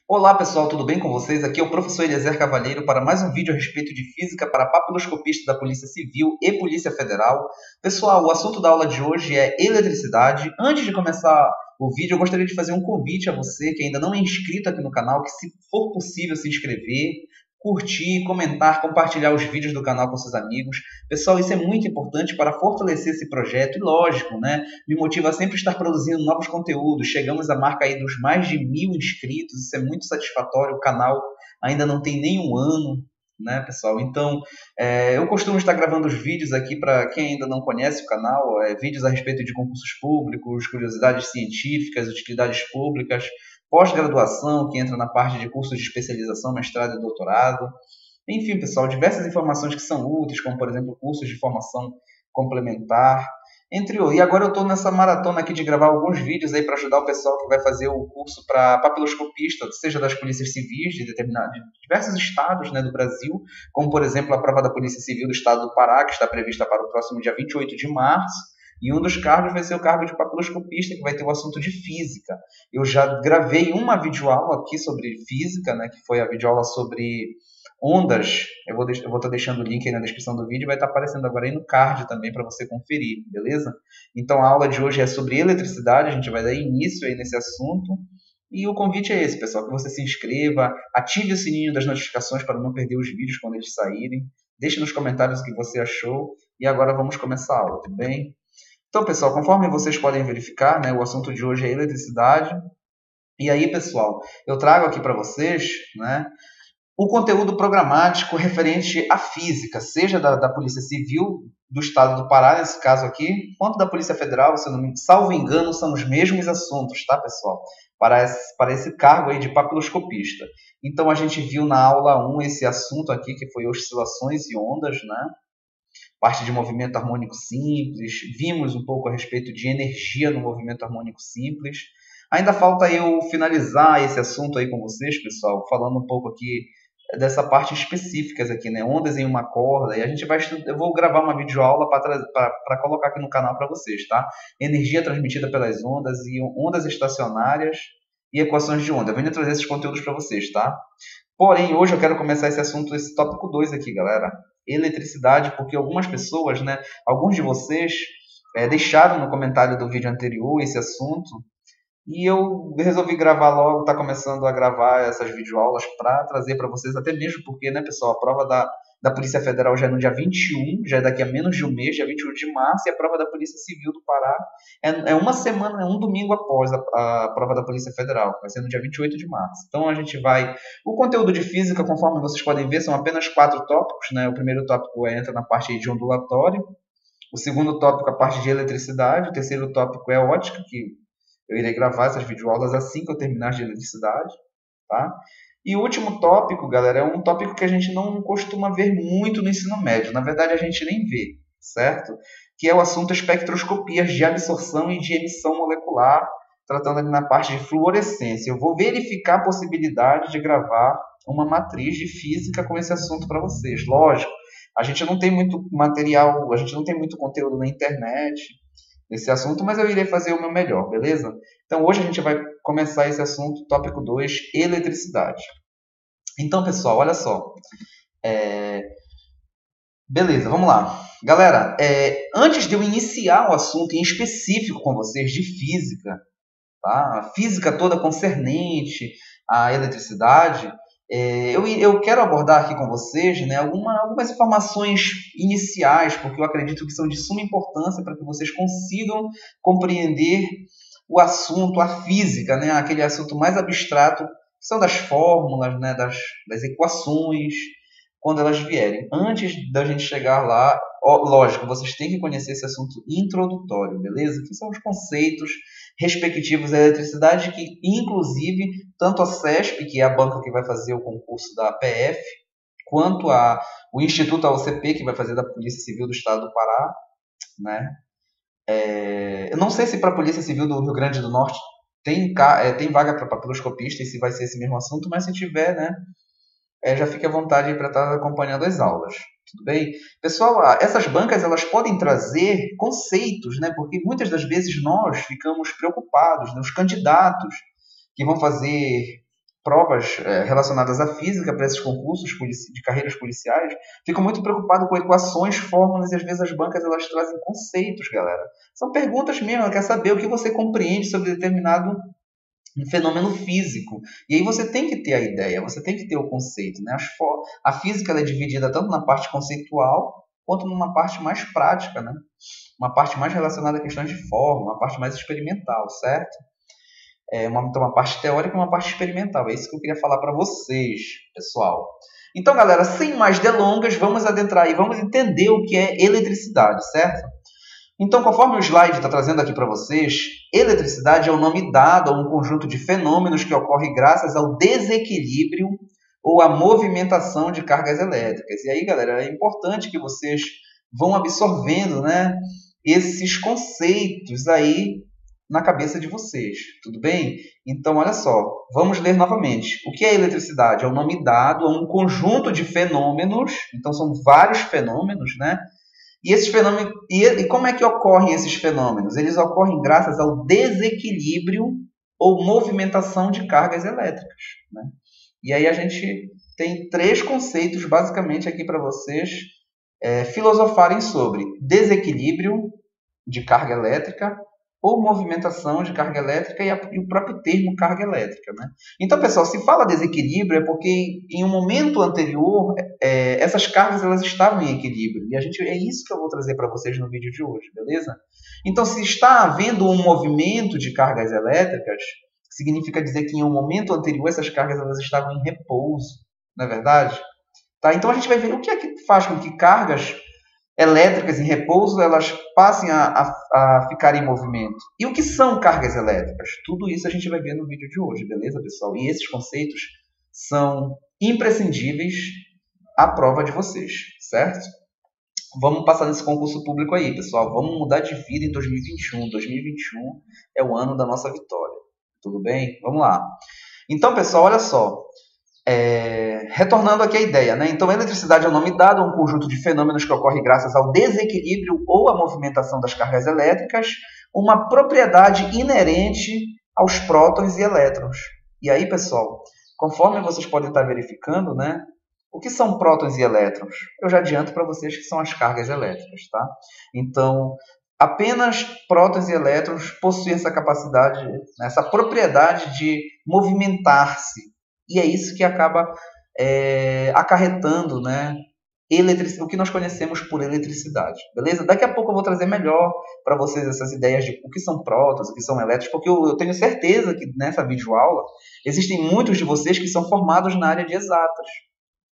Olá pessoal, tudo bem com vocês? Aqui é o professor Eliezer Cavalheiro para mais um vídeo a respeito de física para papiloscopistas da Polícia Civil e Polícia Federal. Pessoal, o assunto da aula de hoje é eletricidade. Antes de começar o vídeo, eu gostaria de fazer um convite a você que ainda não é inscrito aqui no canal, que se for possível se inscrever, curtir, comentar, compartilhar os vídeos do canal com seus amigos. Pessoal, isso é muito importante para fortalecer esse projeto e, lógico, né, me motiva a sempre estar produzindo novos conteúdos. Chegamos à marca aí dos mais de 1.000 inscritos, isso é muito satisfatório. O canal ainda não tem nem um ano, né, pessoal? Então, eu costumo estar gravando os vídeos aqui para quem ainda não conhece o canal, vídeos a respeito de concursos públicos, curiosidades científicas, utilidades públicas, pós-graduação, que entra na parte de cursos de especialização, mestrado e doutorado. Enfim, pessoal, diversas informações que são úteis, como, por exemplo, cursos de formação complementar, entre outros. E agora eu estou nessa maratona aqui de gravar alguns vídeos aí para ajudar o pessoal que vai fazer o curso para papiloscopista, seja das polícias civis de diversos estados, né, do Brasil, como, por exemplo, a prova da Polícia Civil do estado do Pará, que está prevista para o próximo dia 28 de março. E um dos cargos vai ser o cargo de papiloscopista, que vai ter o assunto de física. Eu já gravei uma videoaula aqui sobre física, né, que foi a videoaula sobre ondas. Eu vou estar deixando o link aí na descrição do vídeo, vai estar aparecendo agora aí no card também para você conferir, beleza? Então a aula de hoje é sobre eletricidade, a gente vai dar início aí nesse assunto. E o convite é esse, pessoal, que você se inscreva, ative o sininho das notificações para não perder os vídeos quando eles saírem. Deixe nos comentários o que você achou. E agora vamos começar a aula, tudo bem? Então, pessoal, conforme vocês podem verificar, né, o assunto de hoje é eletricidade. E aí, pessoal, eu trago aqui para vocês, né, o conteúdo programático referente à física, seja da Polícia Civil do Estado do Pará, nesse caso aqui, quanto da Polícia Federal, se eu não me salvo engano, são os mesmos assuntos, tá, pessoal? Para esse cargo aí de papiloscopista. Então, a gente viu na aula 1 esse assunto aqui, que foi oscilações e ondas, né? Parte de movimento harmônico simples, vimos um pouco a respeito de energia no movimento harmônico simples. Ainda falta eu finalizar esse assunto aí com vocês, pessoal, falando um pouco aqui dessa parte específicas aqui, né? Ondas em uma corda. E a gente eu vou gravar uma videoaula para colocar aqui no canal para vocês, tá? Energia transmitida pelas ondas e ondas estacionárias e equações de onda. Eu venho trazer esses conteúdos para vocês, tá? Porém, hoje eu quero começar esse assunto, esse tópico 2 aqui, galera. Eletricidade, porque algumas pessoas, né? Alguns de vocês deixaram no comentário do vídeo anterior esse assunto. E eu resolvi gravar logo, tá começando a gravar essas videoaulas para trazer para vocês, até mesmo porque, né, pessoal, a prova da Polícia Federal já é no dia 21, já é daqui a menos de um mês, dia 28 de março, e a prova da Polícia Civil do Pará é uma semana, é um domingo após a prova da Polícia Federal, vai ser no dia 28 de março. Então a gente vai... O conteúdo de física, conforme vocês podem ver, são apenas 4 tópicos, né? O primeiro tópico entra na parte de ondulatório, o segundo tópico a parte de eletricidade, o terceiro tópico é ótica, que eu irei gravar essas videoaulas assim que eu terminar de eletricidade, tá? E o último tópico, galera, é um tópico que a gente não costuma ver muito no ensino médio. Na verdade, a gente nem vê, certo? Que é o assunto espectroscopias de absorção e de emissão molecular, tratando ali na parte de fluorescência. Eu vou verificar a possibilidade de gravar uma matriz de física com esse assunto para vocês. Lógico, a gente não tem muito material, a gente não tem muito conteúdo na internet nesse assunto, mas eu irei fazer o meu melhor, beleza? Então hoje a gente vai começar esse assunto, tópico 2, eletricidade. Então, pessoal, olha só. Beleza, vamos lá. Galera, antes de eu iniciar o assunto em específico com vocês de física, tá? A física toda concernente à eletricidade, eu quero abordar aqui com vocês, né, algumas informações iniciais, porque eu acredito que são de suma importância para que vocês consigam compreender o assunto, a física, né, aquele assunto mais abstrato, que são das fórmulas, né, das equações, quando elas vierem. Antes da gente chegar lá, lógico, vocês têm que conhecer esse assunto introdutório, beleza? Que são os conceitos respectivos à eletricidade, que inclusive tanto a CESP, que é a banca que vai fazer o concurso da PF, quanto o Instituto AOCP, que vai fazer da Polícia Civil do Estado do Pará, né? Eu não sei se para a Polícia Civil do Rio Grande do Norte tem vaga para papiloscopista e se vai ser esse mesmo assunto, mas se tiver, né, já fique à vontade para estar acompanhando as aulas. Tudo bem? Pessoal, essas bancas elas podem trazer conceitos, né? Porque muitas das vezes nós ficamos preocupados, né? Os candidatos que vão fazer provas relacionadas à física para esses concursos de carreiras policiais, ficam muito preocupados com equações, fórmulas, e às vezes as bancas elas trazem conceitos, galera. São perguntas mesmo, ela quer saber o que você compreende sobre determinado fenômeno físico. E aí você tem que ter a ideia, você tem que ter o conceito, né? A física ela é dividida tanto na parte conceitual quanto numa parte mais prática, né? Uma parte mais relacionada a questões de forma, uma parte mais experimental, certo? Então, uma parte teórica e uma parte experimental. É isso que eu queria falar para vocês, pessoal. Então, galera, sem mais delongas, vamos adentrar e vamos entender o que é eletricidade, certo? Então, conforme o slide está trazendo aqui para vocês, eletricidade é o nome dado a um conjunto de fenômenos que ocorre graças ao desequilíbrio ou à movimentação de cargas elétricas. E aí, galera, é importante que vocês vão absorvendo, né, esses conceitos aí na cabeça de vocês, tudo bem? Então, olha só, vamos ler novamente. O que é eletricidade? É o nome dado a um conjunto de fenômenos, então são vários fenômenos, né? E esses fenômenos, e como é que ocorrem esses fenômenos? Eles ocorrem graças ao desequilíbrio ou movimentação de cargas elétricas, né? E aí a gente tem 3 conceitos basicamente aqui para vocês filosofarem sobre: desequilíbrio de carga elétrica ou movimentação de carga elétrica e o próprio termo carga elétrica, né? Então, pessoal, se fala desequilíbrio é porque em um momento anterior essas cargas elas estavam em equilíbrio. E é isso que eu vou trazer para vocês no vídeo de hoje, beleza? Então, se está havendo um movimento de cargas elétricas, significa dizer que em um momento anterior essas cargas elas estavam em repouso, não é verdade? Tá? Então, a gente vai ver o que é que faz com que cargas elétricas em repouso elas passem a ficar em movimento. E o que são cargas elétricas? Tudo isso a gente vai ver no vídeo de hoje, beleza, pessoal? E esses conceitos são imprescindíveis à prova de vocês, certo? Vamos passar nesse concurso público aí, pessoal. Vamos mudar de vida em 2021. 2021 é o ano da nossa vitória. Tudo bem? Vamos lá. Então, pessoal, olha só. Retornando aqui à ideia, né? Então, a eletricidade é o nome dado a um conjunto de fenômenos que ocorre graças ao desequilíbrio ou à movimentação das cargas elétricas, uma propriedade inerente aos prótons e elétrons. E aí, pessoal, conforme vocês podem estar verificando, né? O que são prótons e elétrons? Eu já adianto para vocês que são as cargas elétricas, tá? Então, apenas prótons e elétrons possuem essa capacidade, essa propriedade de movimentar-se. E é isso que acaba acarretando, né, o que nós conhecemos por eletricidade, beleza? Daqui a pouco eu vou trazer melhor para vocês essas ideias de o que são prótons, o que são elétrons, porque eu tenho certeza que nessa videoaula existem muitos de vocês que são formados na área de exatas,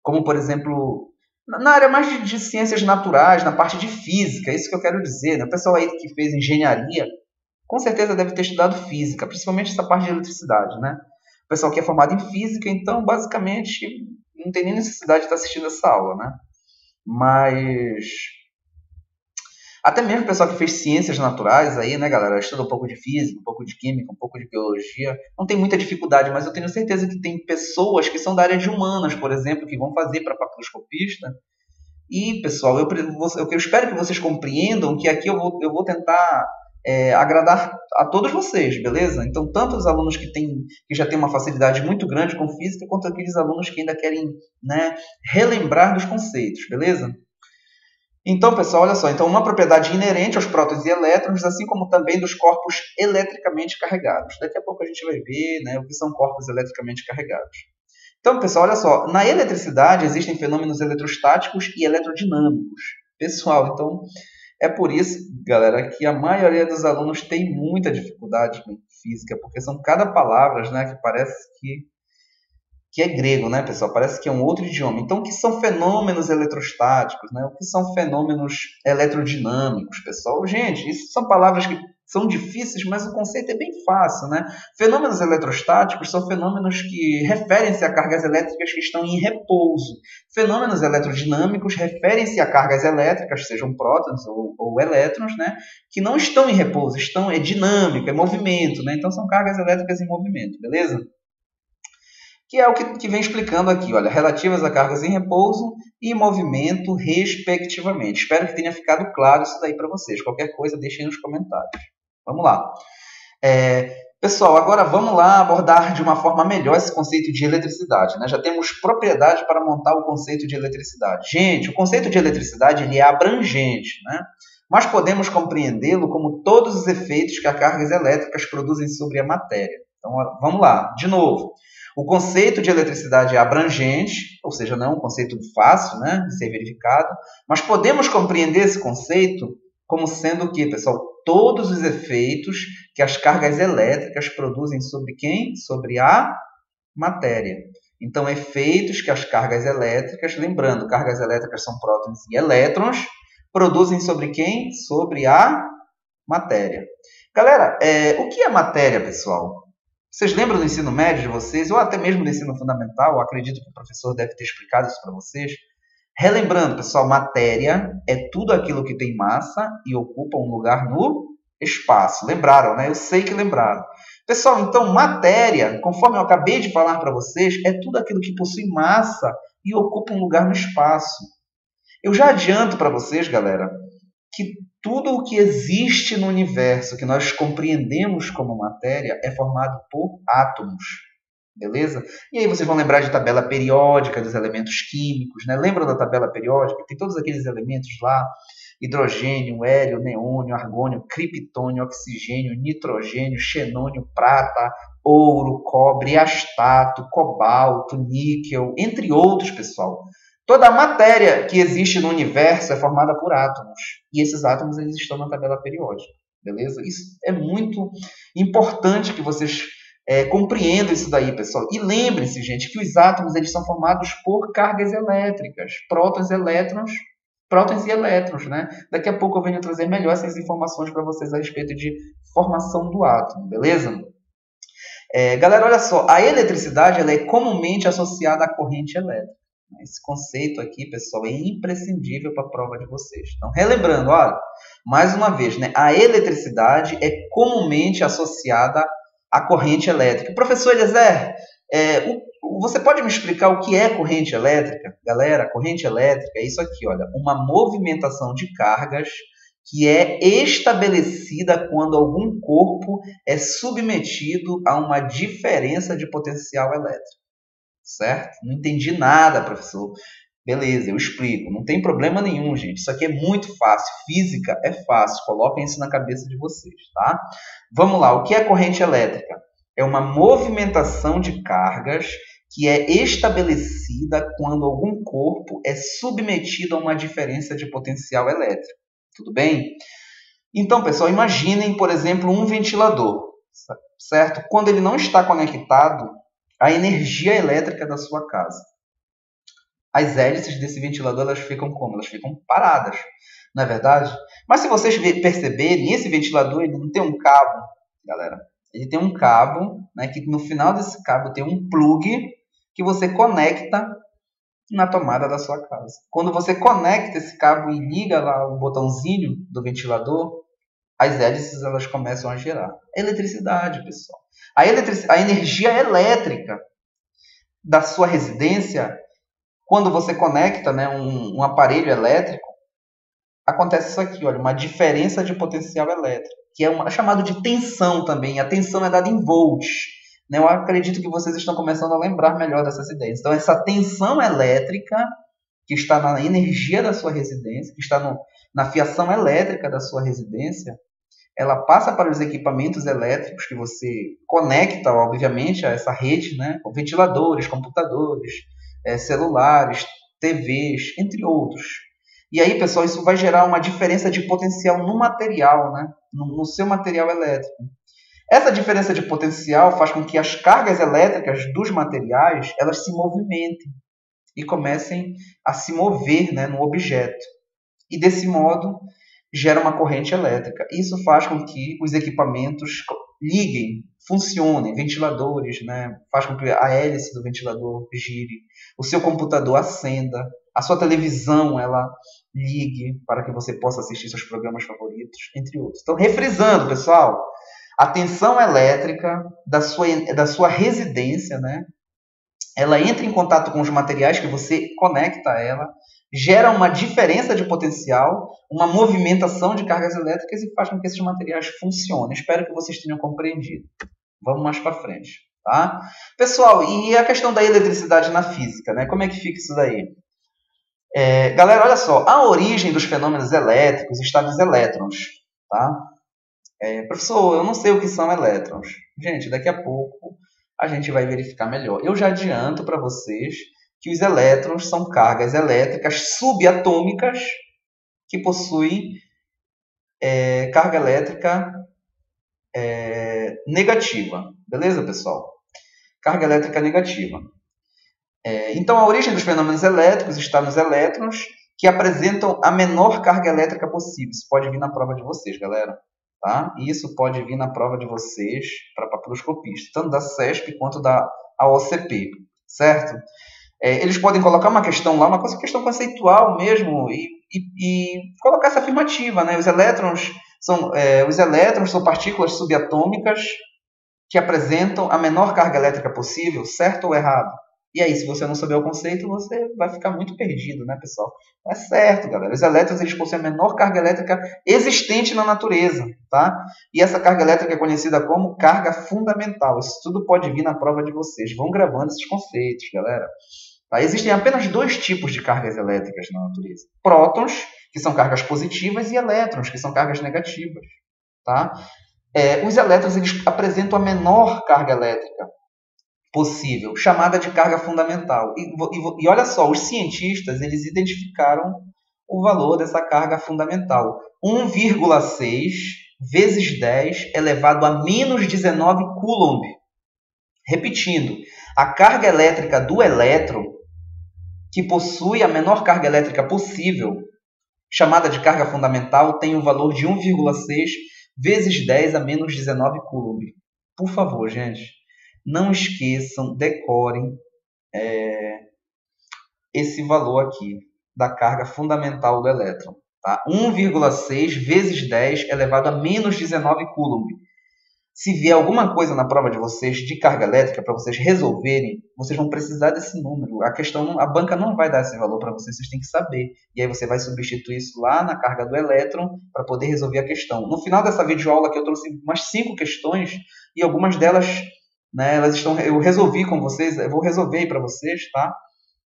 como, por exemplo, na área mais de ciências naturais, na parte de física, é isso que eu quero dizer, né? O pessoal aí que fez engenharia, com certeza deve ter estudado física, principalmente essa parte de eletricidade, né? O pessoal que é formado em física, então, basicamente, não tem nem necessidade de estar assistindo essa aula, né? Mas até mesmo o pessoal que fez ciências naturais aí, né, galera, estuda um pouco de física, um pouco de química, um pouco de biologia, não tem muita dificuldade, mas eu tenho certeza que tem pessoas que são da área de humanas, por exemplo, que vão fazer para papiloscopista. E, pessoal, eu espero que vocês compreendam que aqui eu vou tentar agradar a todos vocês, beleza? Então, tanto os alunos que já têm uma facilidade muito grande com física, quanto aqueles alunos que ainda querem, né, relembrar dos conceitos, beleza? Então, pessoal, olha só. Então, uma propriedade inerente aos prótons e elétrons, assim como também dos corpos eletricamente carregados. Daqui a pouco a gente vai ver, né, o que são corpos eletricamente carregados. Então, pessoal, olha só. Na eletricidade existem fenômenos eletrostáticos e eletrodinâmicos. Pessoal, então, é por isso, galera, que a maioria dos alunos tem muita dificuldade com física, porque são cada palavras, né, que parece que é grego, né, pessoal? Parece que é um outro idioma. Então, o que são fenômenos eletrostáticos, né? O que são fenômenos eletrodinâmicos, pessoal? Gente, isso são palavras que são difíceis, mas o conceito é bem fácil, né? Fenômenos eletrostáticos são fenômenos que referem-se a cargas elétricas que estão em repouso. Fenômenos eletrodinâmicos referem-se a cargas elétricas, sejam prótons ou elétrons, né? Que não estão em repouso, é dinâmico, é movimento, né? Então, são cargas elétricas em movimento, beleza? Que é o que vem explicando aqui, olha, relativas a cargas em repouso e movimento, respectivamente. Espero que tenha ficado claro isso daí para vocês. Qualquer coisa, deixem nos comentários. Vamos lá. Pessoal, agora vamos lá abordar de uma forma melhor esse conceito de eletricidade, né? Já temos propriedade para montar o conceito de eletricidade. Gente, o conceito de eletricidade ele é abrangente, né? Mas podemos compreendê-lo como todos os efeitos que as cargas elétricas produzem sobre a matéria. Então, vamos lá, de novo. O conceito de eletricidade é abrangente, ou seja, não é um conceito fácil, né, de ser verificado, mas podemos compreender esse conceito como sendo o quê, pessoal? Todos os efeitos que as cargas elétricas produzem sobre quem? Sobre a matéria. Então, efeitos que as cargas elétricas, lembrando, cargas elétricas são prótons e elétrons, produzem sobre quem? Sobre a matéria. Galera, o que é matéria, pessoal? Vocês lembram do ensino médio de vocês, ou até mesmo do ensino fundamental? Eu acredito que o professor deve ter explicado isso para vocês. Relembrando, pessoal, matéria é tudo aquilo que tem massa e ocupa um lugar no espaço. Lembraram, né? Eu sei que lembraram. Pessoal, então, matéria, conforme eu acabei de falar para vocês, é tudo aquilo que possui massa e ocupa um lugar no espaço. Eu já adianto para vocês, galera, que tudo o que existe no universo, que nós compreendemos como matéria, é formado por átomos. Beleza? E aí vocês vão lembrar de tabela periódica dos elementos químicos, né? Lembram da tabela periódica? Tem todos aqueles elementos lá: hidrogênio, hélio, neônio, argônio, criptônio, oxigênio, nitrogênio, xenônio, prata, ouro, cobre, astato, cobalto, níquel, entre outros, pessoal. Toda a matéria que existe no universo é formada por átomos. E esses átomos eles estão na tabela periódica. Beleza? Isso é muito importante que vocês compreendam isso daí, pessoal. E lembrem-se, gente, que os átomos eles são formados por cargas elétricas. Prótons, elétrons, prótons e elétrons, né? Daqui a pouco eu venho trazer melhor essas informações para vocês a respeito de formação do átomo. Beleza? Galera, olha só. A eletricidade ela é comumente associada à corrente elétrica. Esse conceito aqui, pessoal, é imprescindível para a prova de vocês. Então, relembrando, olha, mais uma vez, né, a eletricidade é comumente associada à corrente elétrica. Professor Eliezer, você pode me explicar o que é corrente elétrica? Galera, corrente elétrica é isso aqui, olha, uma movimentação de cargas que é estabelecida quando algum corpo é submetido a uma diferença de potencial elétrico. Certo? Não entendi nada, professor. Beleza, eu explico. Não tem problema nenhum, gente. Isso aqui é muito fácil. Física é fácil. Coloquem isso na cabeça de vocês, tá? Vamos lá. O que é corrente elétrica? É uma movimentação de cargas que é estabelecida quando algum corpo é submetido a uma diferença de potencial elétrico. Tudo bem? Então, pessoal, imaginem, por exemplo, um ventilador, certo? Quando ele não está conectado a energia elétrica da sua casa. As hélices desse ventilador elas ficam como? Elas ficam paradas, não é verdade? Mas se vocês perceberem, esse ventilador ele não tem um cabo, galera. Ele tem um cabo, né, que no final desse cabo tem um plug que você conecta na tomada da sua casa. Quando você conecta esse cabo e liga lá o botãozinho do ventilador, as hélices elas começam a gerar eletricidade, pessoal. A energia elétrica da sua residência, quando você conecta, né, um aparelho elétrico, acontece isso aqui, olha, uma diferença de potencial elétrico, que é chamado de tensão também. A tensão é dada em volts. Né? Eu acredito que vocês estão começando a lembrar melhor dessas ideias. Então, essa tensão elétrica que está na energia da sua residência, que está na fiação elétrica da sua residência, ela passa para os equipamentos elétricos que você conecta, obviamente, a essa rede, né? Ventiladores, computadores, celulares, TVs, entre outros. E aí, pessoal, isso vai gerar uma diferença de potencial no material, né? No seu material elétrico. Essa diferença de potencial faz com que as cargas elétricas dos materiais elas se movimentem e comecem a se mover, né, no objeto. E desse modo gera uma corrente elétrica. Isso faz com que os equipamentos liguem, funcionem, ventiladores, né? Faz com que a hélice do ventilador gire, o seu computador acenda, a sua televisão ela ligue para que você possa assistir seus programas favoritos, entre outros. Então, refrisando, pessoal, a tensão elétrica da sua residência, né? Ela entra em contato com os materiais que você conecta a ela, gera uma diferença de potencial, uma movimentação de cargas elétricas e faz com que esses materiais funcionem. Espero que vocês tenham compreendido. Vamos mais para frente, tá? Pessoal, e a questão da eletricidade na física, né? Como é que fica isso daí? Galera, olha só, a origem dos fenômenos elétricos está nos elétrons, tá? Professor, eu não sei o que são elétrons. Gente, daqui a pouco a gente vai verificar melhor. Eu já adianto para vocês que os elétrons são cargas elétricas subatômicas que possuem carga elétrica negativa. Beleza, pessoal? Carga elétrica negativa. Então, a origem dos fenômenos elétricos está nos elétrons, que apresentam a menor carga elétrica possível. Isso pode vir na prova de vocês, galera. Tá? Isso pode vir na prova de vocês para papiloscopista, tanto da CESP quanto da AOCP, certo? Eles podem colocar uma questão lá, uma questão conceitual mesmo, e colocar essa afirmativa, né? Os elétrons são partículas subatômicas que apresentam a menor carga elétrica possível, certo ou errado? E aí, se você não souber o conceito, você vai ficar muito perdido, né, pessoal? É certo, galera. Os elétrons eles possuem a menor carga elétrica existente na natureza, tá? E essa carga elétrica é conhecida como carga fundamental. Isso tudo pode vir na prova de vocês. Vão gravando esses conceitos, galera. Tá? Existem apenas dois tipos de cargas elétricas na natureza. Prótons, que são cargas positivas, e elétrons, que são cargas negativas, tá? Os elétrons eles apresentam a menor carga elétrica possível, chamada de carga fundamental. E olha só, os cientistas eles identificaram o valor dessa carga fundamental. 1,6 vezes 10 elevado a menos 19 Coulomb. Repetindo, a carga elétrica do elétron, que possui a menor carga elétrica possível, chamada de carga fundamental, tem o valor de 1,6 vezes 10 a menos 19 Coulomb. Por favor, gente, não esqueçam, decorem esse valor aqui da carga fundamental do elétron. Tá? 1,6 vezes 10 elevado a menos 19 Coulomb. Se vier alguma coisa na prova de vocês de carga elétrica para vocês resolverem, vocês vão precisar desse número. A banca não vai dar esse valor para vocês, vocês têm que saber. E aí você vai substituir isso lá na carga do elétron para poder resolver a questão. No final dessa videoaula aqui eu trouxe umas 5 questões e algumas delas, né, eu resolvi com vocês, eu vou resolver aí para vocês, tá?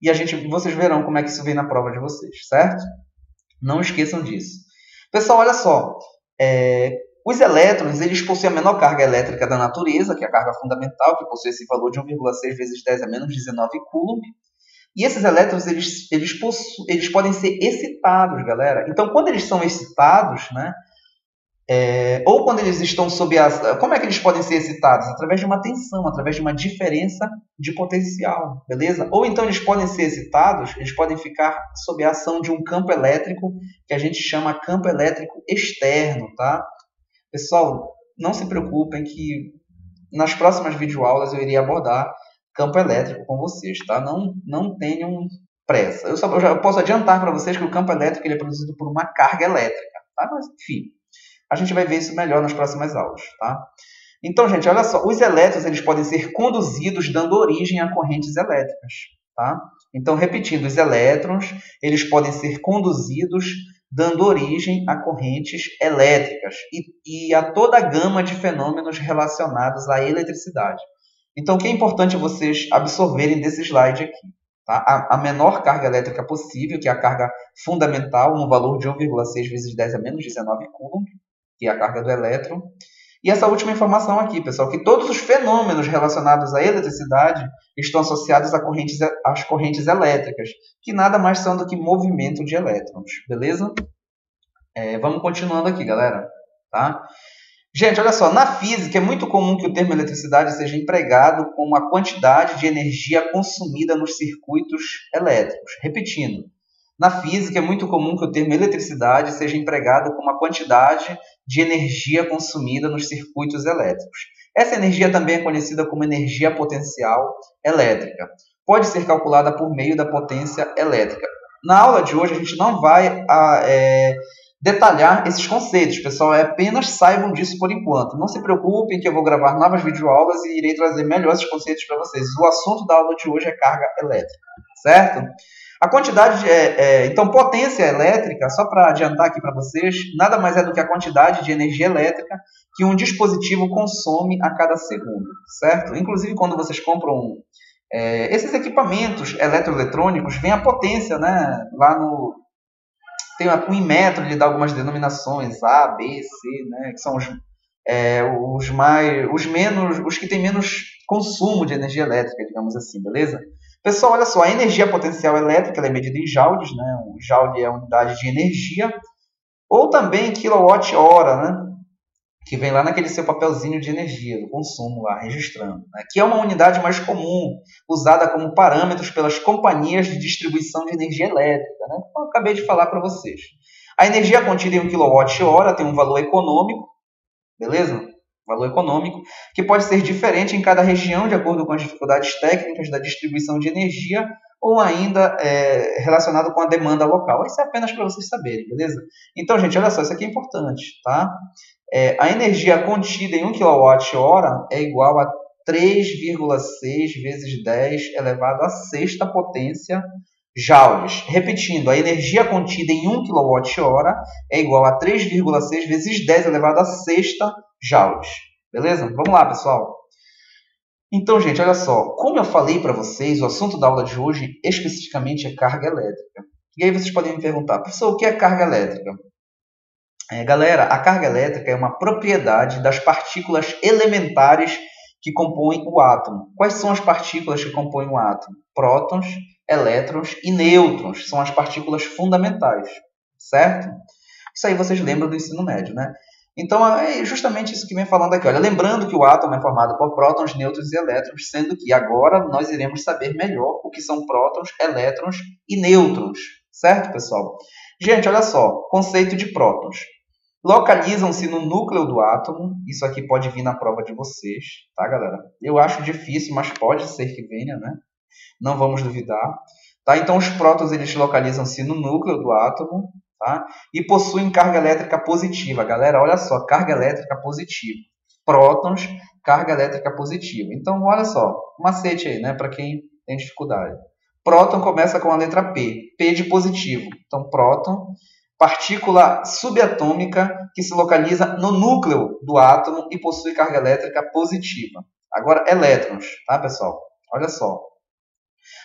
E vocês verão como é que isso vem na prova de vocês, certo? Não esqueçam disso. Pessoal, olha só. Os elétrons eles possuem a menor carga elétrica da natureza, que é a carga fundamental, que possui esse valor de 1,6 vezes 10 a menos 19 Coulomb. E esses elétrons eles podem ser excitados, galera. Então, quando eles são excitados, né, ou quando eles estão sob a... Como é que eles podem ser excitados? Através de uma tensão, através de uma diferença de potencial, beleza? Ou então eles podem ser excitados, eles podem ficar sob a ação de um campo elétrico que a gente chama campo elétrico externo, tá? Pessoal, não se preocupem que nas próximas videoaulas eu irei abordar campo elétrico com vocês, tá? Não tenham pressa. Eu já posso adiantar para vocês que o campo elétrico ele é produzido por uma carga elétrica, tá? Mas, enfim, a gente vai ver isso melhor nas próximas aulas, tá? Então, gente, olha só, os elétrons eles podem ser conduzidos dando origem a correntes elétricas, tá? Então, repetindo, os elétrons eles podem ser conduzidos dando origem a correntes elétricas e a toda a gama de fenômenos relacionados à eletricidade. Então, o que é importante vocês absorverem desse slide aqui? Tá? A menor carga elétrica possível, que é a carga fundamental, no valor de 1,6 vezes 10 a menos 19 Coulomb, que é a carga do elétron. E essa última informação aqui, pessoal, que todos os fenômenos relacionados à eletricidade estão associados às correntes elétricas, que nada mais são do que movimento de elétrons, beleza? Vamos continuando aqui, galera. Tá? Gente, olha só, na física é muito comum que o termo eletricidade seja empregado como a quantidade de energia consumida nos circuitos elétricos. Repetindo, na física é muito comum que o termo eletricidade seja empregado como a quantidade de energia consumida nos circuitos elétricos. Essa energia também é conhecida como energia potencial elétrica. Pode ser calculada por meio da potência elétrica. Na aula de hoje a gente não vai detalhar esses conceitos, pessoal, apenas saibam disso por enquanto. Não se preocupem que eu vou gravar novas videoaulas e irei trazer melhor esses conceitos para vocês. O assunto da aula de hoje é carga elétrica, certo? A quantidade, então, potência elétrica, só para adiantar aqui para vocês, nada mais é do que a quantidade de energia elétrica que um dispositivo consome a cada segundo, certo? Inclusive, quando vocês compram esses equipamentos eletroeletrônicos, vem a potência, né? Lá no... Tem um Inmetro, ele dá algumas denominações, A, B, C, né? Que são os que têm menos consumo de energia elétrica, digamos assim, beleza? Pessoal, olha só, a energia potencial elétrica ela é medida em joules, né? O joule é a unidade de energia, ou também quilowatt-hora, né? Que vem lá naquele seu papelzinho de energia, do consumo lá, registrando, né? Que é uma unidade mais comum, usada como parâmetros pelas companhias de distribuição de energia elétrica, né? Como eu acabei de falar para vocês. A energia contida em 1 kWh tem um valor econômico, beleza? Valor econômico, que pode ser diferente em cada região, de acordo com as dificuldades técnicas da distribuição de energia, ou ainda relacionado com a demanda local. Isso é apenas para vocês saberem, beleza? Então, gente, olha só, isso aqui é importante, tá? A energia contida em 1 kWh é igual a 3,6 vezes 10 elevado à sexta potência joules. Repetindo, a energia contida em 1 kWh é igual a 3,6 vezes 10 elevado à sexta joules. Beleza? Vamos lá, pessoal. Então, gente, olha só. Como eu falei para vocês, o assunto da aula de hoje especificamente é carga elétrica. E aí vocês podem me perguntar, professor, o que é carga elétrica? Galera, a carga elétrica é uma propriedade das partículas elementares que compõem o átomo. Quais são as partículas que compõem o átomo? Prótons, elétrons e nêutrons são as partículas fundamentais, certo? Isso aí vocês lembram do ensino médio, né? Então, é justamente isso que vem falando aqui. Olha, lembrando que o átomo é formado por prótons, nêutrons e elétrons, sendo que agora nós iremos saber melhor o que são prótons, elétrons e nêutrons, certo, pessoal? Gente, olha só, conceito de prótons. Localizam-se no núcleo do átomo. Isso aqui pode vir na prova de vocês, tá, galera? Eu acho difícil, mas pode ser que venha, né? Não vamos duvidar. Tá? Então, os prótons eles localizam-se no núcleo do átomo, tá? E possuem carga elétrica positiva. Galera, olha só, carga elétrica positiva. Prótons, carga elétrica positiva. Então, olha só, macete aí, né? Para quem tem dificuldade. Próton começa com a letra P. P de positivo. Então, próton, partícula subatômica que se localiza no núcleo do átomo e possui carga elétrica positiva. Agora, elétrons, tá, pessoal? Olha só.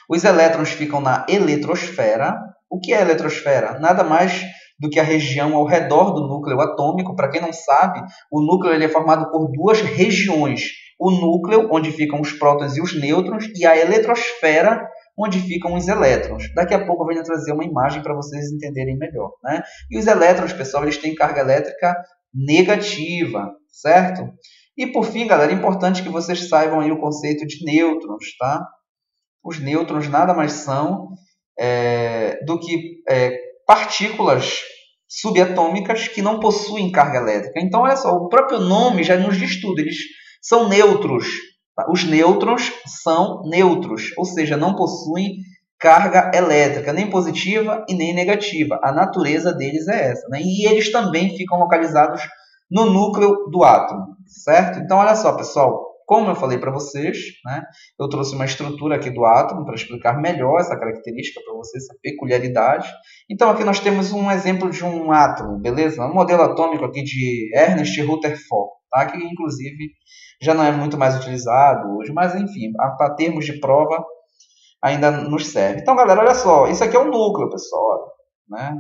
Os elétrons ficam na eletrosfera. O que é eletrosfera? Nada mais do que a região ao redor do núcleo atômico. Para quem não sabe, o núcleo ele é formado por duas regiões. O núcleo, onde ficam os prótons e os nêutrons, e a eletrosfera, onde ficam os elétrons. Daqui a pouco eu venho trazer uma imagem para vocês entenderem melhor, né? E os elétrons, pessoal, eles têm carga elétrica negativa, certo? E por fim, galera, é importante que vocês saibam aí o conceito de nêutrons, tá? Os nêutrons nada mais são do que partículas subatômicas que não possuem carga elétrica. Então, olha só, o próprio nome já nos diz tudo. Eles são neutros. Os nêutrons são neutros, ou seja, não possuem carga elétrica, nem positiva e nem negativa. A natureza deles é essa, né? E eles também ficam localizados no núcleo do átomo, certo? Então, olha só, pessoal, como eu falei para vocês, né? Eu trouxe uma estrutura aqui do átomo para explicar melhor essa característica, para vocês, essa peculiaridade. Então, aqui nós temos um exemplo de um átomo, beleza? Um modelo atômico aqui de Ernest Rutherford, tá? Que, inclusive, já não é muito mais utilizado hoje, mas enfim, para termos de prova ainda nos serve. Então, galera, olha só, isso aqui é um núcleo, pessoal, né?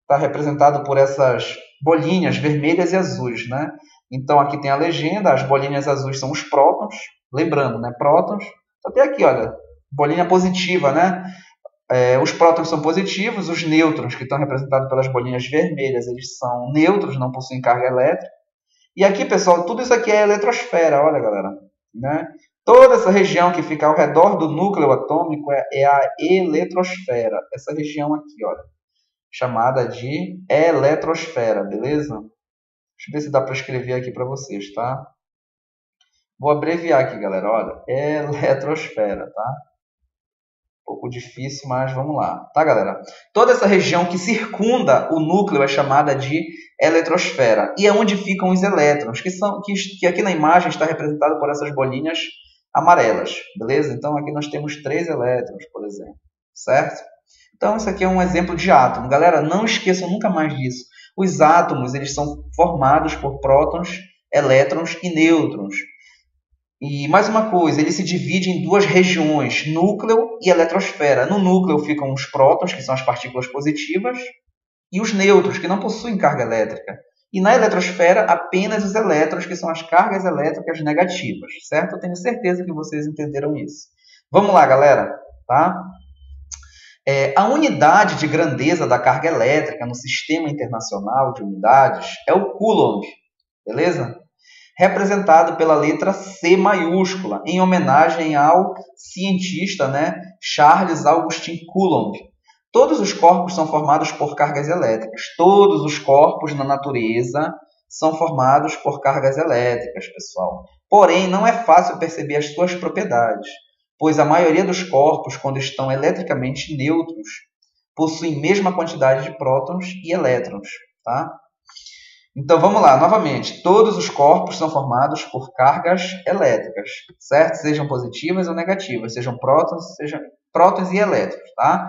Está representado por essas bolinhas vermelhas e azuis, né? Então, aqui tem a legenda, as bolinhas azuis são os prótons, lembrando, né? Prótons, até aqui, olha, bolinha positiva, né? Os prótons são positivos, os nêutrons, que estão representados pelas bolinhas vermelhas, eles são neutros, não possuem carga elétrica. E aqui, pessoal, tudo isso aqui é eletrosfera, olha, galera, né? Toda essa região que fica ao redor do núcleo atômico é a eletrosfera. Essa região aqui, olha, chamada de eletrosfera, beleza? Deixa eu ver se dá para escrever aqui para vocês, tá? Vou abreviar aqui, galera, olha, eletrosfera, tá? Um pouco difícil, mas vamos lá. Tá, galera? Toda essa região que circunda o núcleo é chamada de eletrosfera. E é onde ficam os elétrons, que aqui na imagem está representado por essas bolinhas amarelas, beleza? Então, aqui nós temos 3 elétrons, por exemplo. certo? Então, isso aqui é um exemplo de átomo. Galera, não esqueçam nunca mais disso. Os átomos, eles são formados por prótons, elétrons e nêutrons. E mais uma coisa, ele se divide em duas regiões, núcleo e eletrosfera. No núcleo ficam os prótons, que são as partículas positivas, e os nêutrons, que não possuem carga elétrica. E na eletrosfera, apenas os elétrons, que são as cargas elétricas negativas, certo? Eu tenho certeza que vocês entenderam isso. Vamos lá, galera, tá? A unidade de grandeza da carga elétrica no Sistema Internacional de Unidades é o Coulomb, beleza? Representado pela letra C maiúscula, em homenagem ao cientista, né, Charles Augustin Coulomb. Todos os corpos são formados por cargas elétricas. Todos os corpos na natureza são formados por cargas elétricas, pessoal. Porém, não é fácil perceber as suas propriedades, pois a maioria dos corpos, quando estão eletricamente neutros, possuem mesma quantidade de prótons e elétrons, tá? Então, vamos lá, novamente. Todos os corpos são formados por cargas elétricas, certo? Sejam positivas ou negativas, sejam prótons e elétrons, tá?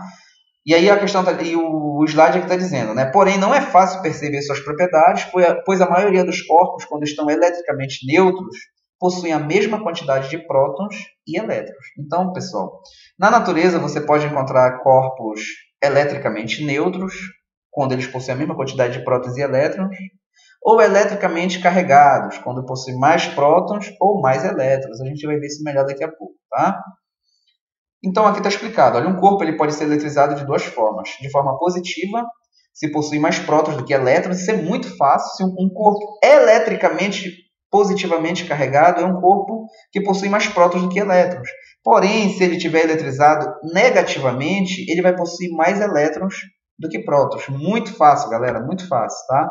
E aí a questão e o slide aqui está dizendo, né? Porém, não é fácil perceber suas propriedades, pois a maioria dos corpos, quando estão eletricamente neutros, possuem a mesma quantidade de prótons e elétrons. Então, pessoal, na natureza você pode encontrar corpos eletricamente neutros, quando eles possuem a mesma quantidade de prótons e elétrons, ou eletricamente carregados, quando possuem mais prótons ou mais elétrons. A gente vai ver isso melhor daqui a pouco, tá? Então, aqui está explicado. Olha, um corpo ele pode ser eletrizado de duas formas. De forma positiva, se possui mais prótons do que elétrons. Isso é muito fácil. Se um corpo eletricamente positivamente carregado, é um corpo que possui mais prótons do que elétrons. Porém, se ele estiver eletrizado negativamente, ele vai possuir mais elétrons do que prótons. Muito fácil, galera. Muito fácil, tá?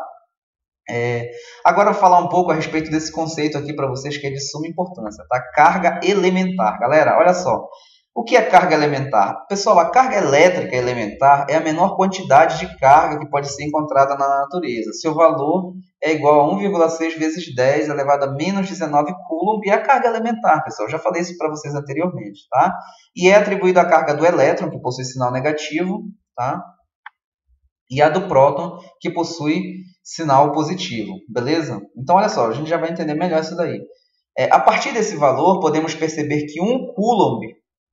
Agora, falar um pouco a respeito desse conceito aqui para vocês, que é de suma importância, tá? Carga elementar. Galera, olha só. O que é carga elementar? Pessoal, a carga elétrica elementar é a menor quantidade de carga que pode ser encontrada na natureza. Seu valor é igual a 1,6 vezes 10 elevado a menos 19 coulomb, e a carga elementar, pessoal. Eu já falei isso para vocês anteriormente, tá? E é atribuída à carga do elétron, que possui sinal negativo, tá? E a do próton, que possui sinal positivo, beleza? Então, olha só, a gente já vai entender melhor isso daí. A partir desse valor, podemos perceber que 1 coulomb,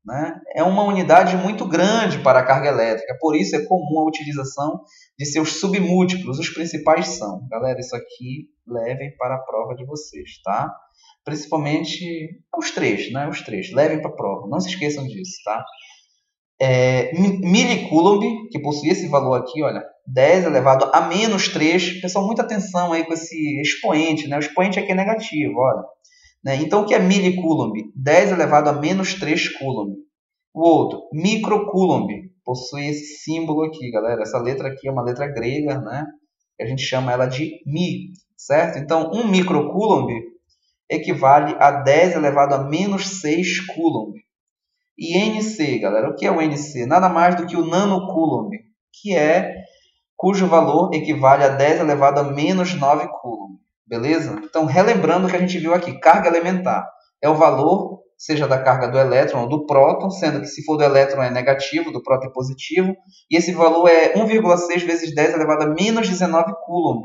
né, é uma unidade muito grande para a carga elétrica, por isso é comum a utilização de seus submúltiplos. Os principais são, galera, isso aqui levem para a prova de vocês, tá? Principalmente os três, né? Os três, levem para a prova, não se esqueçam disso, tá? Milicoulomb, que possui esse valor aqui, olha, 10 elevado a menos 3. Pessoal, muita atenção aí com esse expoente, né? O expoente aqui é negativo, olha. Então, o que é milicoulomb? 10 elevado a menos 3 coulomb. O outro, microcoulomb, possui esse símbolo aqui, galera. Essa letra aqui é uma letra grega, né? A gente chama ela de Mi, certo? Então, 1 microcoulomb equivale a 10 elevado a menos 6 coulomb. E NC, galera, o que é o NC? Nada mais do que o nanocoulomb, cujo valor equivale a 10 elevado a menos 9 coulomb. Beleza? Então, relembrando o que a gente viu aqui, carga elementar é o valor, seja da carga do elétron ou do próton, sendo que se for do elétron é negativo, do próton é positivo, e esse valor é 1,6 vezes 10 elevado a menos 19 coulomb.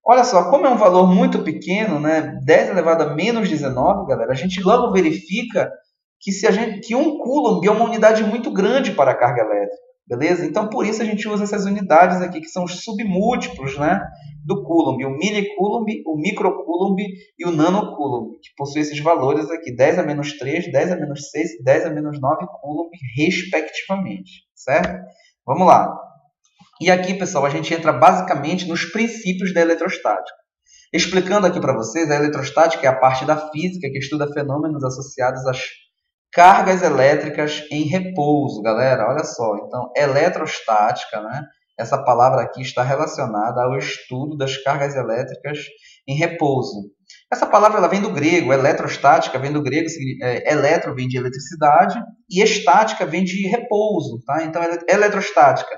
Olha só, como é um valor muito pequeno, né? 10 elevado a menos 19, galera, a gente logo verifica que 1 coulomb é uma unidade muito grande para a carga elétrica, beleza? Então, por isso a gente usa essas unidades aqui, que são os submúltiplos, né, do coulomb, o milicoulomb, o microcoulomb e o nanocoulomb, que possuem esses valores aqui, 10 a menos 3, 10 a menos 6 e 10 a menos 9 coulomb, respectivamente, certo? Vamos lá. E aqui, pessoal, a gente entra basicamente nos princípios da eletrostática. Explicando aqui para vocês, a eletrostática é a parte da física que estuda fenômenos associados às cargas elétricas em repouso, galera, olha só. Então, eletrostática, né? Essa palavra aqui está relacionada ao estudo das cargas elétricas em repouso. Essa palavra ela vem do grego, eletrostática vem do grego, eletro vem de eletricidade e estática vem de repouso, tá? Então, eletrostática,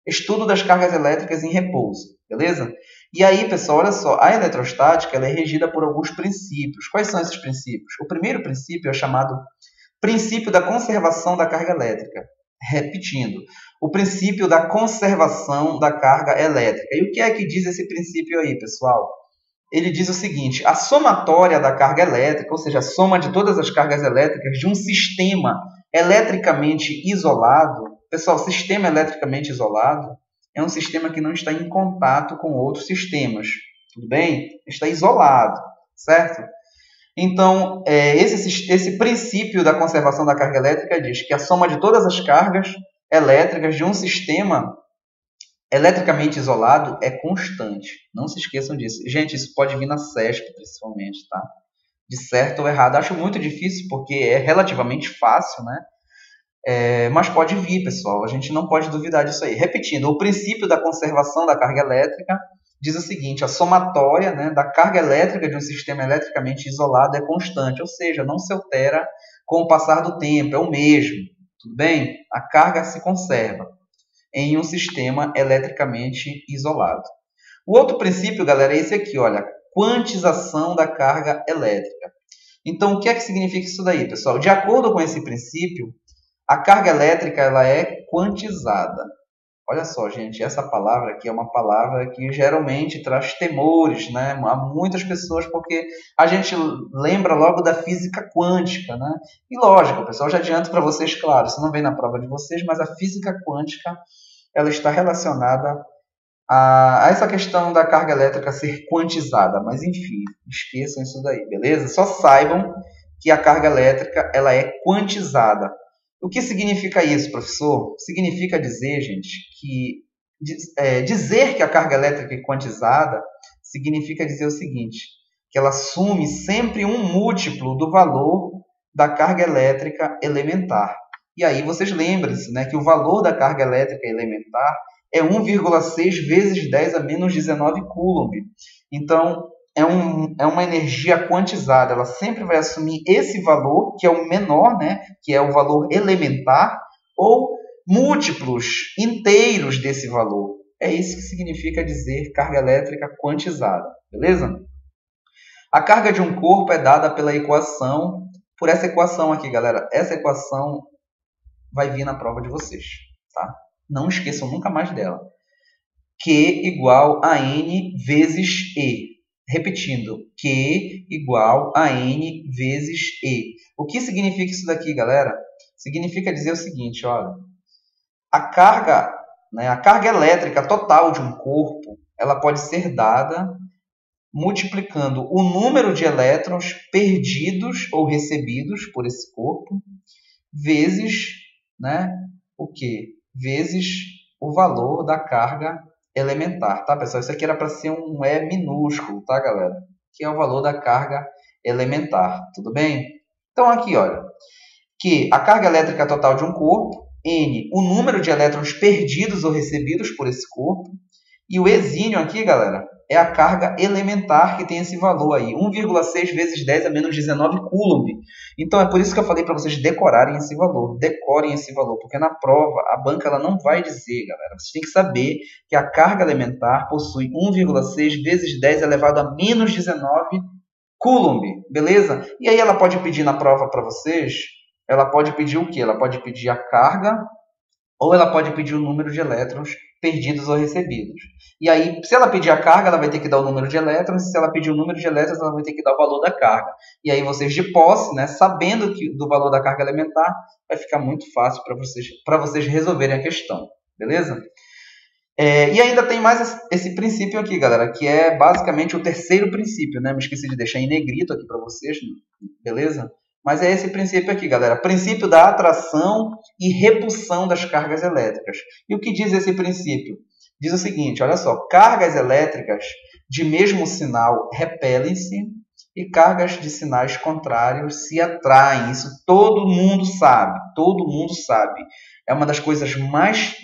estudo das cargas elétricas em repouso, beleza? E aí, pessoal, olha só, a eletrostática ela é regida por alguns princípios. Quais são esses princípios? O primeiro princípio é chamado princípio da conservação da carga elétrica. Repetindo, o princípio da conservação da carga elétrica. E o que é que diz esse princípio aí, pessoal? Ele diz o seguinte: a somatória da carga elétrica, ou seja, a soma de todas as cargas elétricas de um sistema eletricamente isolado. Pessoal, sistema eletricamente isolado é um sistema que não está em contato com outros sistemas. Tudo bem? Está isolado, certo? Então, esse princípio da conservação da carga elétrica diz que a soma de todas as cargas elétricas de um sistema eletricamente isolado é constante. Não se esqueçam disso. Gente, isso pode vir na CESP, principalmente, tá? De certo ou errado. Acho muito difícil, porque é relativamente fácil, né? Mas pode vir, pessoal. A gente não pode duvidar disso aí. Repetindo, o princípio da conservação da carga elétrica diz o seguinte: a somatória, né, da carga elétrica de um sistema eletricamente isolado é constante, ou seja, não se altera com o passar do tempo, é o mesmo. Tudo bem? A carga se conserva em um sistema eletricamente isolado. O outro princípio, galera, é esse aqui, olha, quantização da carga elétrica. Então, o que é que significa isso daí, pessoal? De acordo com esse princípio, a carga elétrica ela é quantizada. Olha só, gente, essa palavra aqui é uma palavra que geralmente traz temores, né, a muitas pessoas, porque a gente lembra logo da física quântica, né? E lógico, pessoal, já adianto para vocês, claro, isso não vem na prova de vocês, mas a física quântica ela está relacionada a essa questão da carga elétrica ser quantizada. Mas, enfim, esqueçam isso daí, beleza? Só saibam que a carga elétrica ela é quantizada. O que significa isso, professor? Significa dizer, gente, que dizer que a carga elétrica é quantizada significa dizer o seguinte, que ela assume sempre um múltiplo do valor da carga elétrica elementar. E aí vocês lembrem-se, né, que o valor da carga elétrica elementar é 1,6 vezes 10 a menos 19 coulomb. Então, é uma energia quantizada, ela sempre vai assumir esse valor, que é o menor, né, que é o valor elementar, ou múltiplos inteiros desse valor. É isso que significa dizer carga elétrica quantizada, beleza? A carga de um corpo é dada pela equação, por essa equação aqui, galera. Essa equação vai vir na prova de vocês, tá? Não esqueçam nunca mais dela. Q igual a N vezes E. Repetindo, Q igual a N vezes E. O que significa isso daqui, galera? Significa dizer o seguinte, olha, a carga elétrica total de um corpo, ela pode ser dada multiplicando o número de elétrons perdidos ou recebidos por esse corpo vezes, né, o quê? Vezes o valor da carga elementar, tá, pessoal? Isso aqui era para ser um E minúsculo, tá, galera? Que é o valor da carga elementar, tudo bem? Então, aqui, olha, que a carga elétrica total de um corpo, N, o número de elétrons perdidos ou recebidos por esse corpo, e o exínio aqui, galera, é a carga elementar que tem esse valor aí, 1,6 vezes 10 a menos 19 coulomb. Então, é por isso que eu falei para vocês decorarem esse valor. Decorem esse valor, porque na prova a banca ela não vai dizer, galera. Vocês têm que saber que a carga elementar possui 1,6 vezes 10 elevado a menos 19 coulomb, beleza? E aí ela pode pedir na prova para vocês, ela pode pedir o quê? Ela pode pedir a carga ou ela pode pedir o número de elétrons perdidos ou recebidos. E aí, se ela pedir a carga, ela vai ter que dar o número de elétrons, e se ela pedir o número de elétrons, ela vai ter que dar o valor da carga. E aí vocês de posse, né, sabendo do valor da carga elementar, vai ficar muito fácil para vocês resolverem a questão, beleza? E ainda tem mais esse princípio aqui, galera, que é basicamente o terceiro princípio, né? Me esqueci de deixar em negrito aqui para vocês, beleza? Mas é esse princípio aqui, galera. Princípio da atração e repulsão das cargas elétricas. E o que diz esse princípio? Diz o seguinte, olha só. Cargas elétricas de mesmo sinal repelem-se e cargas de sinais contrários se atraem. Isso todo mundo sabe. Todo mundo sabe. É uma das coisas mais...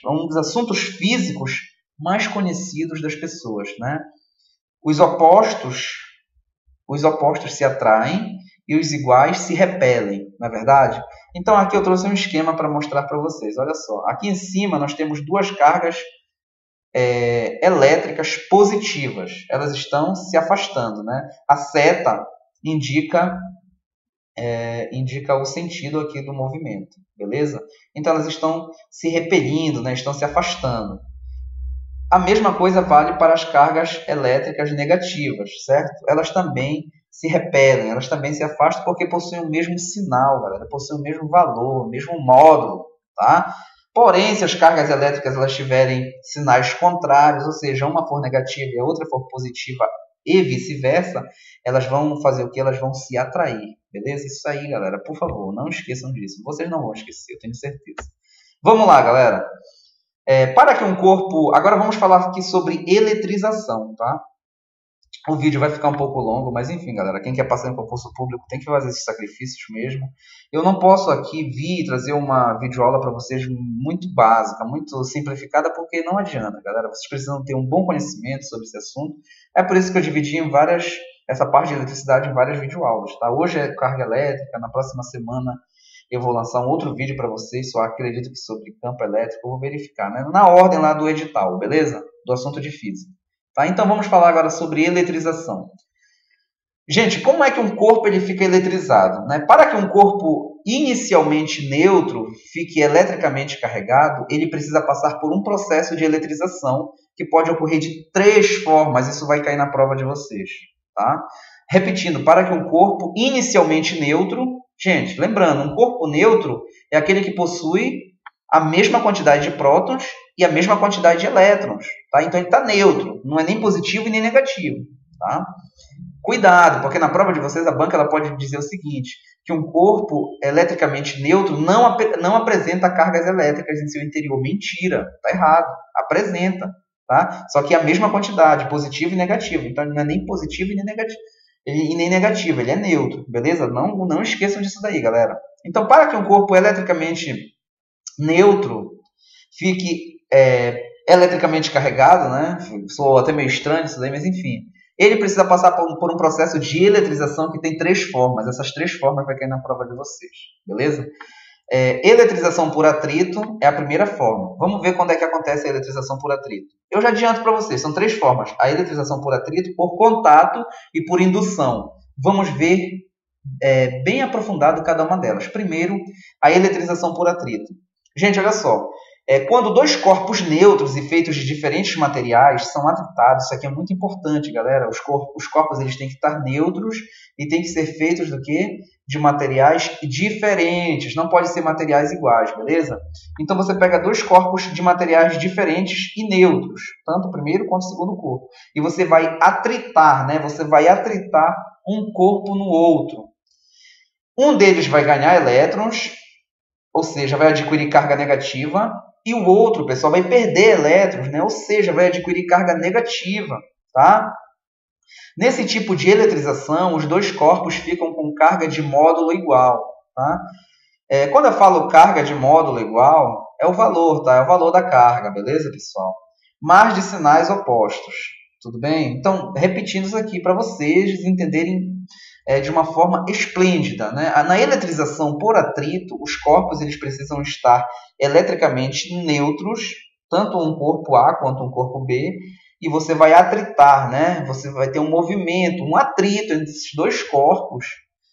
um dos assuntos físicos mais conhecidos das pessoas, né? Os opostos se atraem e os iguais se repelem, não é verdade? Então, aqui eu trouxe um esquema para mostrar para vocês. Olha só, aqui em cima nós temos duas cargas elétricas positivas. Elas estão se afastando, né? A seta indica indica o sentido aqui do movimento, beleza? Então elas estão se repelindo, né? Estão se afastando. A mesma coisa vale para as cargas elétricas negativas, certo? Elas também se repelem, elas também se afastam porque possuem o mesmo sinal, galera, possuem o mesmo valor, o mesmo módulo, tá? Porém, se as cargas elétricas elas tiverem sinais contrários, ou seja, uma for negativa e a outra for positiva e vice-versa, elas vão fazer o que? Elas vão se atrair, beleza? Isso aí, galera, por favor, não esqueçam disso. Vocês não vão esquecer, eu tenho certeza. Vamos lá, galera. Para que um corpo... Agora vamos falar aqui sobre eletrização, tá? O vídeo vai ficar um pouco longo, mas enfim, galera, quem quer passar em concurso público tem que fazer esses sacrifícios mesmo. Eu não posso aqui vir e trazer uma videoaula para vocês muito básica, muito simplificada, porque não adianta, galera. Vocês precisam ter um bom conhecimento sobre esse assunto. É por isso que eu dividi essa parte de eletricidade em várias videoaulas, tá? Hoje é carga elétrica, na próxima semana eu vou lançar um outro vídeo para vocês, só acredito que sobre campo elétrico, eu vou verificar, né? Na ordem lá do edital, beleza? Do assunto de física. Tá? Então vamos falar agora sobre eletrização. Gente, como é que um corpo ele fica eletrizado? Né? Para que um corpo inicialmente neutro fique eletricamente carregado, ele precisa passar por um processo de eletrização que pode ocorrer de 3 formas. Isso vai cair na prova de vocês. Tá? Repetindo, para que um corpo inicialmente neutro... Gente, lembrando, um corpo neutro é aquele que possui a mesma quantidade de prótons e a mesma quantidade de elétrons. Tá? Então ele está neutro, não é nem positivo e nem negativo. Tá? Cuidado, porque na prova de vocês a banca ela pode dizer o seguinte, que um corpo eletricamente neutro não apresenta cargas elétricas em seu interior. Mentira, está errado, apresenta. Tá? Só que é a mesma quantidade, positivo e negativo. Então ele não é nem positivo e nem negativo. E nem negativo, ele é neutro, beleza? Não esqueçam disso daí, galera. Então, para que um corpo eletricamente neutro fique eletricamente carregado, né? Soou até meio estranho isso daí, mas enfim. Ele precisa passar por um processo de eletrização que tem 3 formas. Essas 3 formas vai cair na prova de vocês, beleza? Eletrização por atrito é a primeira forma. Vamos ver quando é que acontece a eletrização por atrito. Eu já adianto para vocês, são 3 formas. A eletrização por atrito, por contato e por indução. Vamos ver bem aprofundado cada uma delas. Primeiro, a eletrização por atrito. Gente, olha só. Quando 2 corpos neutros e feitos de diferentes materiais são atritados, isso aqui é muito importante, galera. Os corpos eles têm que estar neutros e têm que ser feitos do quê? De materiais diferentes, não pode ser materiais iguais, beleza? Então você pega 2 corpos de materiais diferentes e neutros, tanto o primeiro quanto o segundo corpo, e você vai atritar, né? Você vai atritar um corpo no outro. Um deles vai ganhar elétrons, ou seja, vai adquirir carga negativa, e o outro, pessoal, vai perder elétrons, né? Ou seja, vai adquirir carga negativa, tá? Nesse tipo de eletrização, os 2 corpos ficam com carga de módulo igual. Tá? Quando eu falo carga de módulo igual, é o valor, tá? É o valor da carga, beleza, pessoal? Mas de sinais opostos, tudo bem? Então, repetindo isso aqui para vocês entenderem de uma forma esplêndida. Né? Na eletrização por atrito, os corpos eles precisam estar eletricamente neutros, tanto um corpo A quanto um corpo B, e você vai atritar, né? Você vai ter um movimento, um atrito entre esses 2 corpos.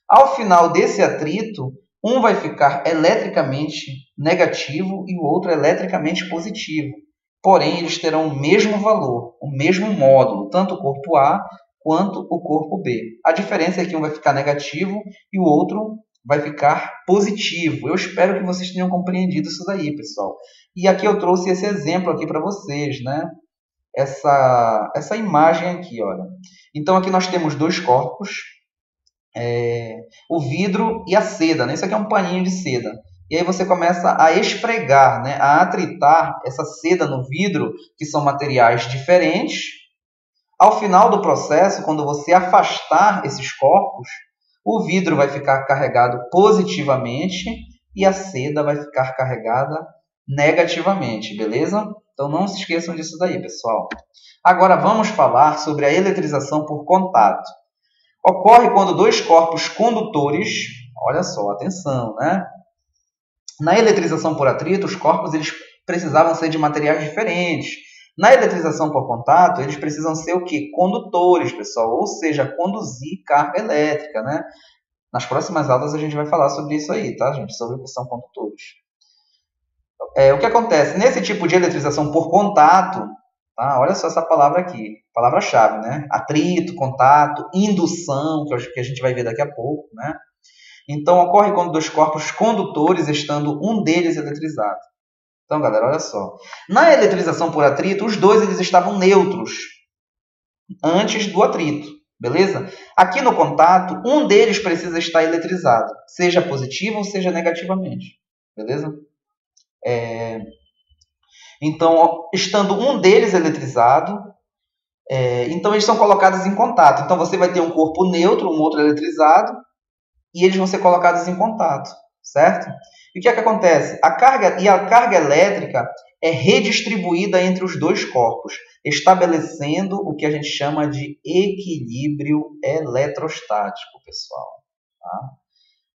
Ao final desse atrito, um vai ficar eletricamente negativo e o outro eletricamente positivo. Porém, eles terão o mesmo valor, o mesmo módulo, tanto o corpo A quanto o corpo B. A diferença é que um vai ficar negativo e o outro vai ficar positivo. Eu espero que vocês tenham compreendido isso daí, pessoal. E aqui eu trouxe esse exemplo aqui para vocês, né? Essa imagem aqui, olha. Então aqui nós temos 2 corpos, o vidro e a seda, né? Isso aqui é um paninho de seda. E aí você começa a esfregar, né? A atritar essa seda no vidro, que são materiais diferentes. Ao final do processo, quando você afastar esses corpos, o vidro vai ficar carregado positivamente e a seda vai ficar carregada negativamente, beleza? Então não se esqueçam disso daí, pessoal. Agora vamos falar sobre a eletrização por contato. Ocorre quando 2 corpos condutores, olha só, atenção, né? Na eletrização por atrito, os corpos eles precisavam ser de materiais diferentes. Na eletrização por contato, eles precisam ser o quê? Condutores, pessoal, ou seja, conduzir carga elétrica, né? Nas próximas aulas a gente vai falar sobre isso aí, tá, gente? Sobre o que são condutores. O que acontece? Nesse tipo de eletrização por contato, tá? Olha só essa palavra aqui, palavra-chave, né? Atrito, contato, indução, que a gente vai ver daqui a pouco, né? Então, ocorre quando dois corpos condutores, estando um deles eletrizado. Então, galera, olha só. Na eletrização por atrito, os dois eles estavam neutros antes do atrito, beleza? Aqui no contato, um deles precisa estar eletrizado, seja positivo ou seja negativamente, beleza? Então, estando um deles eletrizado, então eles são colocados em contato. Então, você vai ter um corpo neutro, um outro eletrizado, e eles vão ser colocados em contato, certo? E o que é que acontece? A carga elétrica é redistribuída entre os dois corpos, estabelecendo o que a gente chama de equilíbrio eletrostático, pessoal. Tá?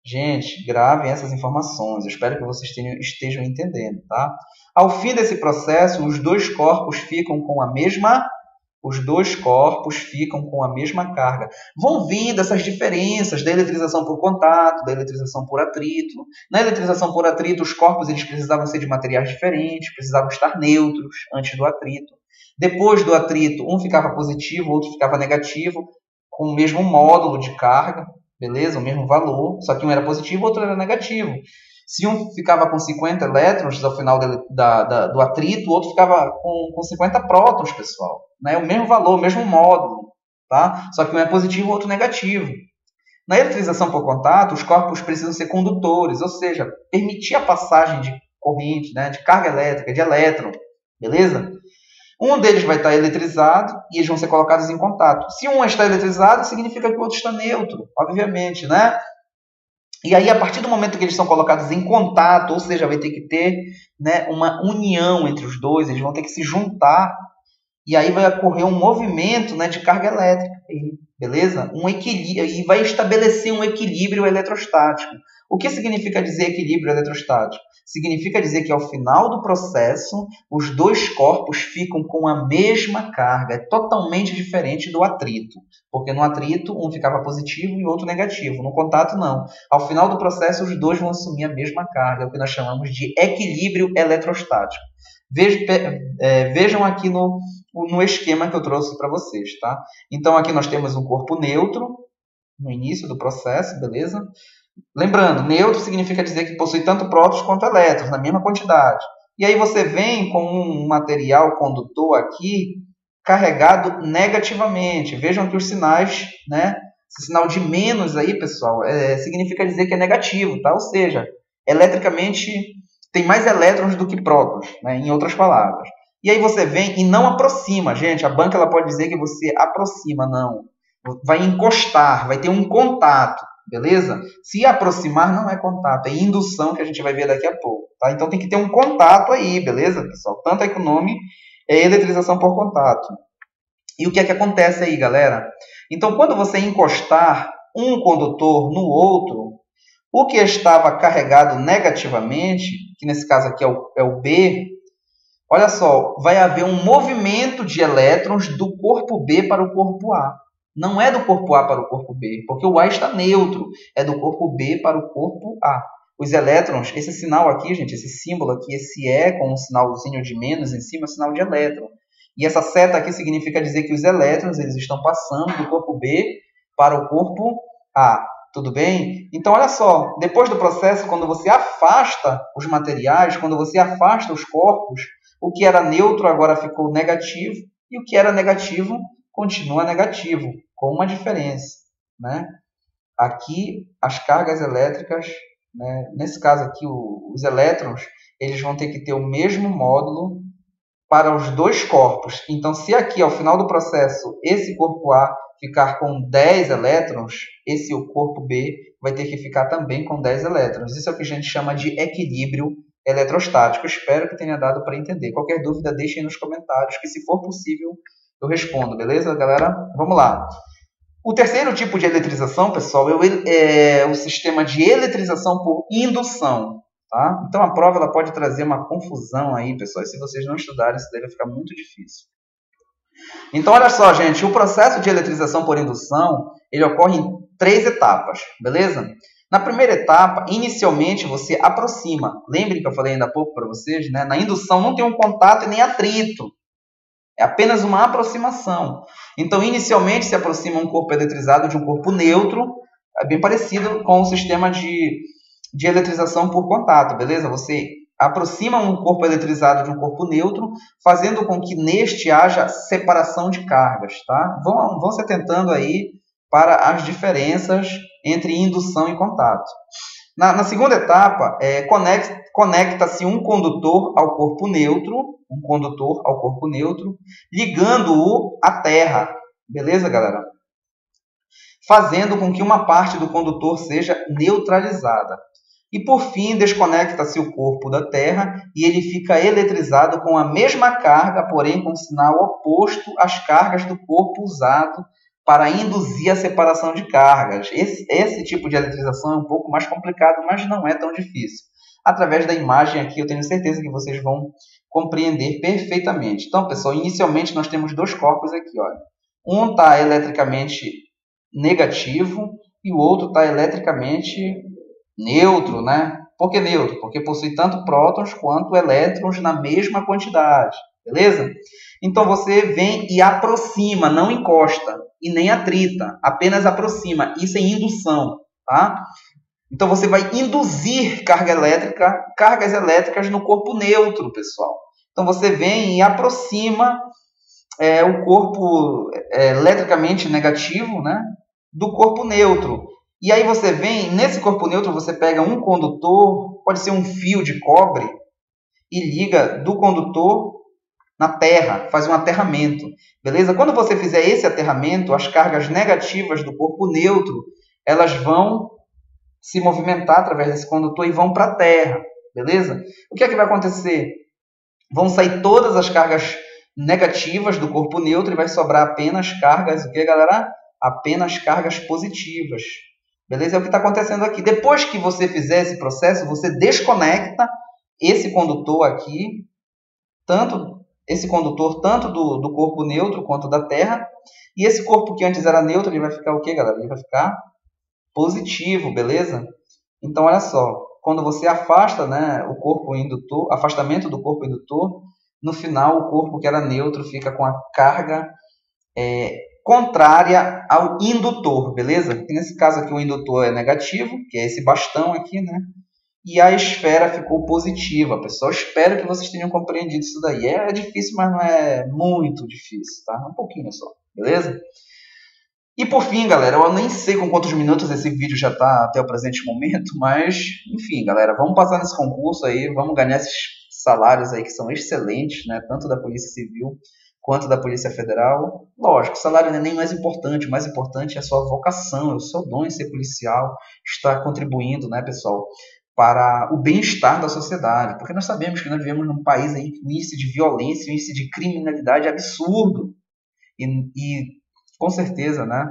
Gente, gravem essas informações, eu espero que vocês estejam entendendo, tá? Ao fim desse processo, os dois corpos ficam com a mesma carga. Vão vindo essas diferenças da eletrização por contato, da eletrização por atrito. Na eletrização por atrito, os corpos eles precisavam ser de materiais diferentes, precisavam estar neutros antes do atrito. Depois do atrito, um ficava positivo, o outro ficava negativo, com o mesmo módulo de carga, beleza? O mesmo valor, só que um era positivo, o outro era negativo. Se um ficava com 50 elétrons ao final do atrito, o outro ficava com 50 prótons, pessoal. Né? O mesmo valor, o mesmo módulo. Tá? Só que um é positivo e o outro negativo. Na eletrização por contato, os corpos precisam ser condutores, ou seja, permitir a passagem de corrente, né? De carga elétrica, de elétron. Beleza? Um deles vai estar eletrizado e eles vão ser colocados em contato. Se um está eletrizado, significa que o outro está neutro, obviamente, né? E aí, a partir do momento que eles são colocados em contato, ou seja, vai ter que ter, né, uma união entre os dois, eles vão ter que se juntar, e aí vai ocorrer um movimento, né, de carga elétrica, beleza? E vai estabelecer um equilíbrio eletrostático. O que significa dizer equilíbrio eletrostático? Significa dizer que ao final do processo, os dois corpos ficam com a mesma carga. É totalmente diferente do atrito. Porque no atrito, um ficava positivo e o outro negativo. No contato, não. Ao final do processo, os dois vão assumir a mesma carga. É o que nós chamamos de equilíbrio eletrostático. Vejam aqui no esquema que eu trouxe para vocês. Tá? Então, aqui nós temos um corpo neutro no início do processo, beleza? Lembrando, neutro significa dizer que possui tanto prótons quanto elétrons, na mesma quantidade. E aí você vem com um material condutor aqui carregado negativamente. Vejam aqui os sinais, né? Esse sinal de menos aí, pessoal, significa dizer que é negativo, tá? Ou seja, eletricamente tem mais elétrons do que prótons, né? Em outras palavras. E aí você vem e não aproxima, gente. A banca ela pode dizer que você aproxima, não. Vai encostar, vai ter um contato. Beleza? Se aproximar não é contato, é indução que a gente vai ver daqui a pouco. Tá? Então tem que ter um contato aí, beleza, pessoal? Tanto é que o nome é eletrização por contato. E o que é que acontece aí, galera? Então quando você encostar um condutor no outro, o que estava carregado negativamente, que nesse caso aqui é o B, olha só, vai haver um movimento de elétrons do corpo B para o corpo A. Não é do corpo A para o corpo B, porque o A está neutro. É do corpo B para o corpo A. Os elétrons, esse sinal aqui, gente, esse símbolo aqui, esse E com um sinalzinho de menos em cima, é sinal de elétron. E essa seta aqui significa dizer que os elétrons eles estão passando do corpo B para o corpo A. Tudo bem? Então, olha só, depois do processo, quando você afasta os materiais, quando você afasta os corpos, o que era neutro agora ficou negativo, e o que era negativo continua negativo, com uma diferença, né? Aqui, as cargas elétricas, né? Nesse caso aqui, os elétrons, eles vão ter que ter o mesmo módulo para os dois corpos. Então, se aqui, ao final do processo, esse corpo A ficar com 10 elétrons, o corpo B vai ter que ficar também com 10 elétrons. Isso é o que a gente chama de equilíbrio eletrostático. Espero que tenha dado para entender. Qualquer dúvida, deixem nos comentários, que se for possível, eu respondo, beleza, galera? Vamos lá. O terceiro tipo de eletrização, pessoal, é o sistema de eletrização por indução. Tá? Então, a prova ela pode trazer uma confusão aí, pessoal. E se vocês não estudarem, isso deve ficar muito difícil. Então, olha só, gente. O processo de eletrização por indução, ele ocorre em 3 etapas, beleza? Na primeira etapa, inicialmente você aproxima. Lembre que eu falei ainda há pouco para vocês, né? Na indução não tem um contato e nem atrito. É apenas uma aproximação. Então, inicialmente se aproxima um corpo eletrizado de um corpo neutro, é bem parecido com o sistema de eletrização por contato, beleza? Você aproxima um corpo eletrizado de um corpo neutro, fazendo com que neste haja separação de cargas, tá? Vão se atentando aí para as diferenças entre indução e contato. Na segunda etapa, conecta-se um condutor ao corpo neutro, ligando-o à terra, beleza, galera? Fazendo com que uma parte do condutor seja neutralizada. E, por fim, desconecta-se o corpo da Terra e ele fica eletrizado com a mesma carga, porém com sinal oposto às cargas do corpo usado para induzir a separação de cargas. Esse tipo de eletrização é um pouco mais complicado, mas não é tão difícil. Através da imagem aqui, eu tenho certeza que vocês vão compreender perfeitamente. Então, pessoal, inicialmente nós temos 2 corpos aqui. Olha. Um está eletricamente negativo e o outro está eletricamente neutro, né? Por que neutro? Porque possui tanto prótons quanto elétrons na mesma quantidade, beleza? Então você vem e aproxima, não encosta e nem atrita, apenas aproxima. Isso é indução, tá? Então você vai induzir cargas elétricas no corpo neutro, pessoal. Então você vem e aproxima o corpo eletricamente negativo, né, do corpo neutro. E aí você vem, nesse corpo neutro, você pega um condutor, pode ser um fio de cobre, e liga do condutor na terra, faz um aterramento, beleza? Quando você fizer esse aterramento, as cargas negativas do corpo neutro, elas vão se movimentar através desse condutor e vão para a terra, beleza? O que é que vai acontecer? Vão sair todas as cargas negativas do corpo neutro e vai sobrar apenas cargas, o que, galera? Apenas cargas positivas. Beleza? É o que está acontecendo aqui. Depois que você fizer esse processo, você desconecta esse condutor aqui, tanto do corpo neutro quanto da Terra. E esse corpo que antes era neutro, ele vai ficar o quê, galera? Ele vai ficar positivo, beleza? Então, olha só. Quando você afasta, né, o corpo indutor, afastamento do corpo indutor, no final o corpo que era neutro fica com a carga contrária ao indutor, beleza? Nesse caso aqui o indutor é negativo, que é esse bastão aqui, né? E a esfera ficou positiva, pessoal. Espero que vocês tenham compreendido isso daí. É difícil, mas não é muito difícil, tá? Um pouquinho só, beleza? E por fim, galera, eu nem sei com quantos minutos esse vídeo já está até o presente momento, mas, enfim, galera, vamos passar nesse concurso aí, vamos ganhar esses salários aí que são excelentes, né? Tanto da Polícia Civil quanto da Polícia Federal. Lógico, o salário não é nem mais importante, o mais importante é a sua vocação, é o seu dom em ser policial, estar contribuindo, né, pessoal, para o bem-estar da sociedade, porque nós sabemos que nós vivemos num país aí com índice de violência, índice de criminalidade absurdo, e com certeza, né,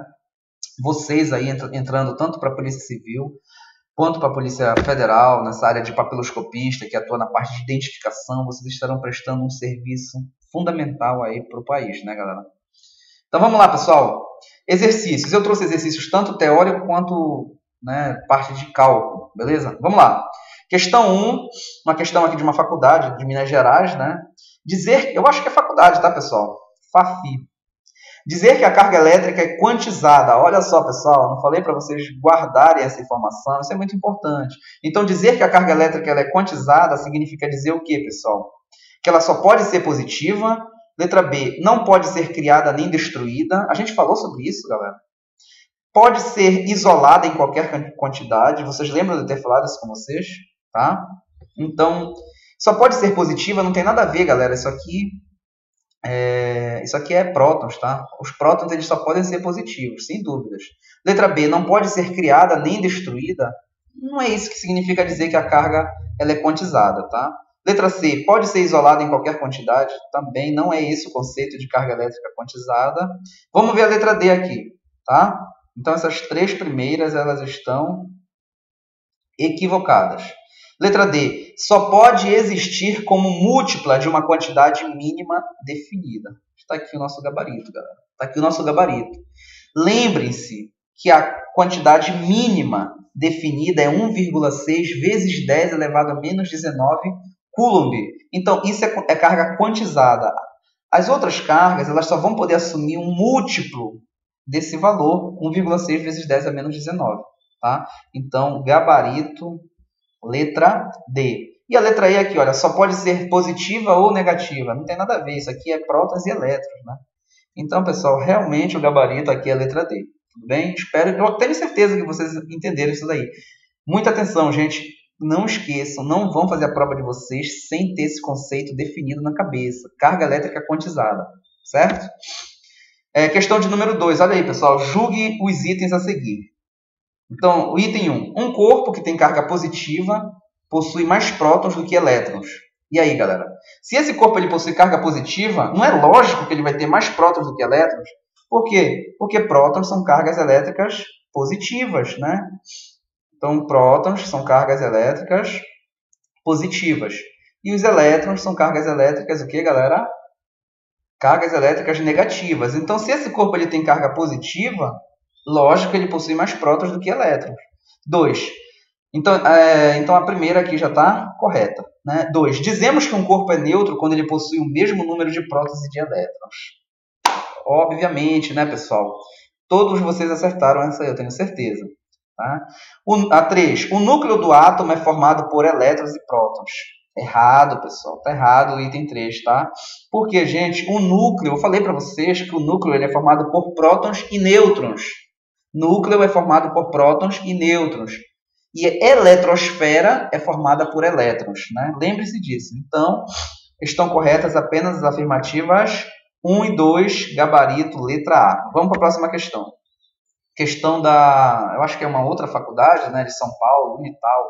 vocês aí entrando tanto para a Polícia Civil quanto para a Polícia Federal, nessa área de papiloscopista, que atua na parte de identificação, vocês estarão prestando um serviço fundamental aí para o país, né, galera? Então vamos lá, pessoal. Exercícios. Eu trouxe exercícios tanto teórico quanto, né, parte de cálculo, beleza? Vamos lá. Questão 1, uma questão aqui de uma faculdade de Minas Gerais, né? Eu acho que é faculdade, tá, pessoal? FAFI. Dizer que a carga elétrica é quantizada. Olha só, pessoal, não falei para vocês guardarem essa informação, isso é muito importante. Então, dizer que a carga elétrica ela é quantizada significa dizer o quê, pessoal? Que ela só pode ser positiva. Letra B, não pode ser criada nem destruída. A gente falou sobre isso, galera. Pode ser isolada em qualquer quantidade. Vocês lembram de eu ter falado isso com vocês? Tá? Então, só pode ser positiva, não tem nada a ver, galera. Isso aqui é prótons, tá? Os prótons eles só podem ser positivos, sem dúvidas. Letra B, não pode ser criada nem destruída. Não é isso que significa dizer que a carga ela é quantizada, tá? Letra C, pode ser isolada em qualquer quantidade. Também não é esse o conceito de carga elétrica quantizada. Vamos ver a letra D aqui, tá? Então, essas 3 primeiras, elas estão equivocadas. Letra D, só pode existir como múltipla de uma quantidade mínima definida. Está aqui o nosso gabarito, galera. Está aqui o nosso gabarito. Lembrem-se que a quantidade mínima definida é 1,6 vezes 10 elevado a menos 19 coulomb. Então, isso é carga quantizada. As outras cargas, elas só vão poder assumir um múltiplo desse valor, 1,6 vezes 10 a menos 19. Tá? Então, gabarito, letra D. E a letra E aqui, olha, só pode ser positiva ou negativa. Não tem nada a ver, isso aqui é prótons e elétrons, né? Então, pessoal, realmente o gabarito aqui é a letra D. Tudo bem? Eu tenho certeza que vocês entenderam isso daí. Muita atenção, gente. Não esqueçam, não vão fazer a prova de vocês sem ter esse conceito definido na cabeça. Carga elétrica quantizada, certo? Questão de número 2. Olha aí, pessoal. Julgue os itens a seguir. Então, o item 1. Um corpo que tem carga positiva possui mais prótons do que elétrons. E aí, galera? Se esse corpo ele possui carga positiva, não é lógico que ele vai ter mais prótons do que elétrons? Por quê? Porque prótons são cargas elétricas positivas, né? Então, prótons são cargas elétricas positivas. E os elétrons são cargas elétricas, o que, galera? Cargas elétricas negativas. Então, se esse corpo ele tem carga positiva, lógico que ele possui mais prótons do que elétrons. 2. Então, a primeira aqui já está correta. Né? 2. Dizemos que um corpo é neutro quando ele possui o mesmo número de prótons e de elétrons. Obviamente, né, pessoal? Todos vocês acertaram essa aí, eu tenho certeza. Tá? A 3. O núcleo do átomo é formado por elétrons e prótons. Errado, pessoal. Está errado o item 3, tá? Porque, gente, o núcleo... Eu falei para vocês que o núcleo ele é formado por prótons e nêutrons. Núcleo é formado por prótons e nêutrons. E a eletrosfera é formada por elétrons, né? Lembre-se disso. Então, estão corretas apenas as afirmativas 1 e 2, gabarito, letra A. Vamos para a próxima questão. Questão da... Eu acho que é uma outra faculdade, né, de São Paulo, Unital.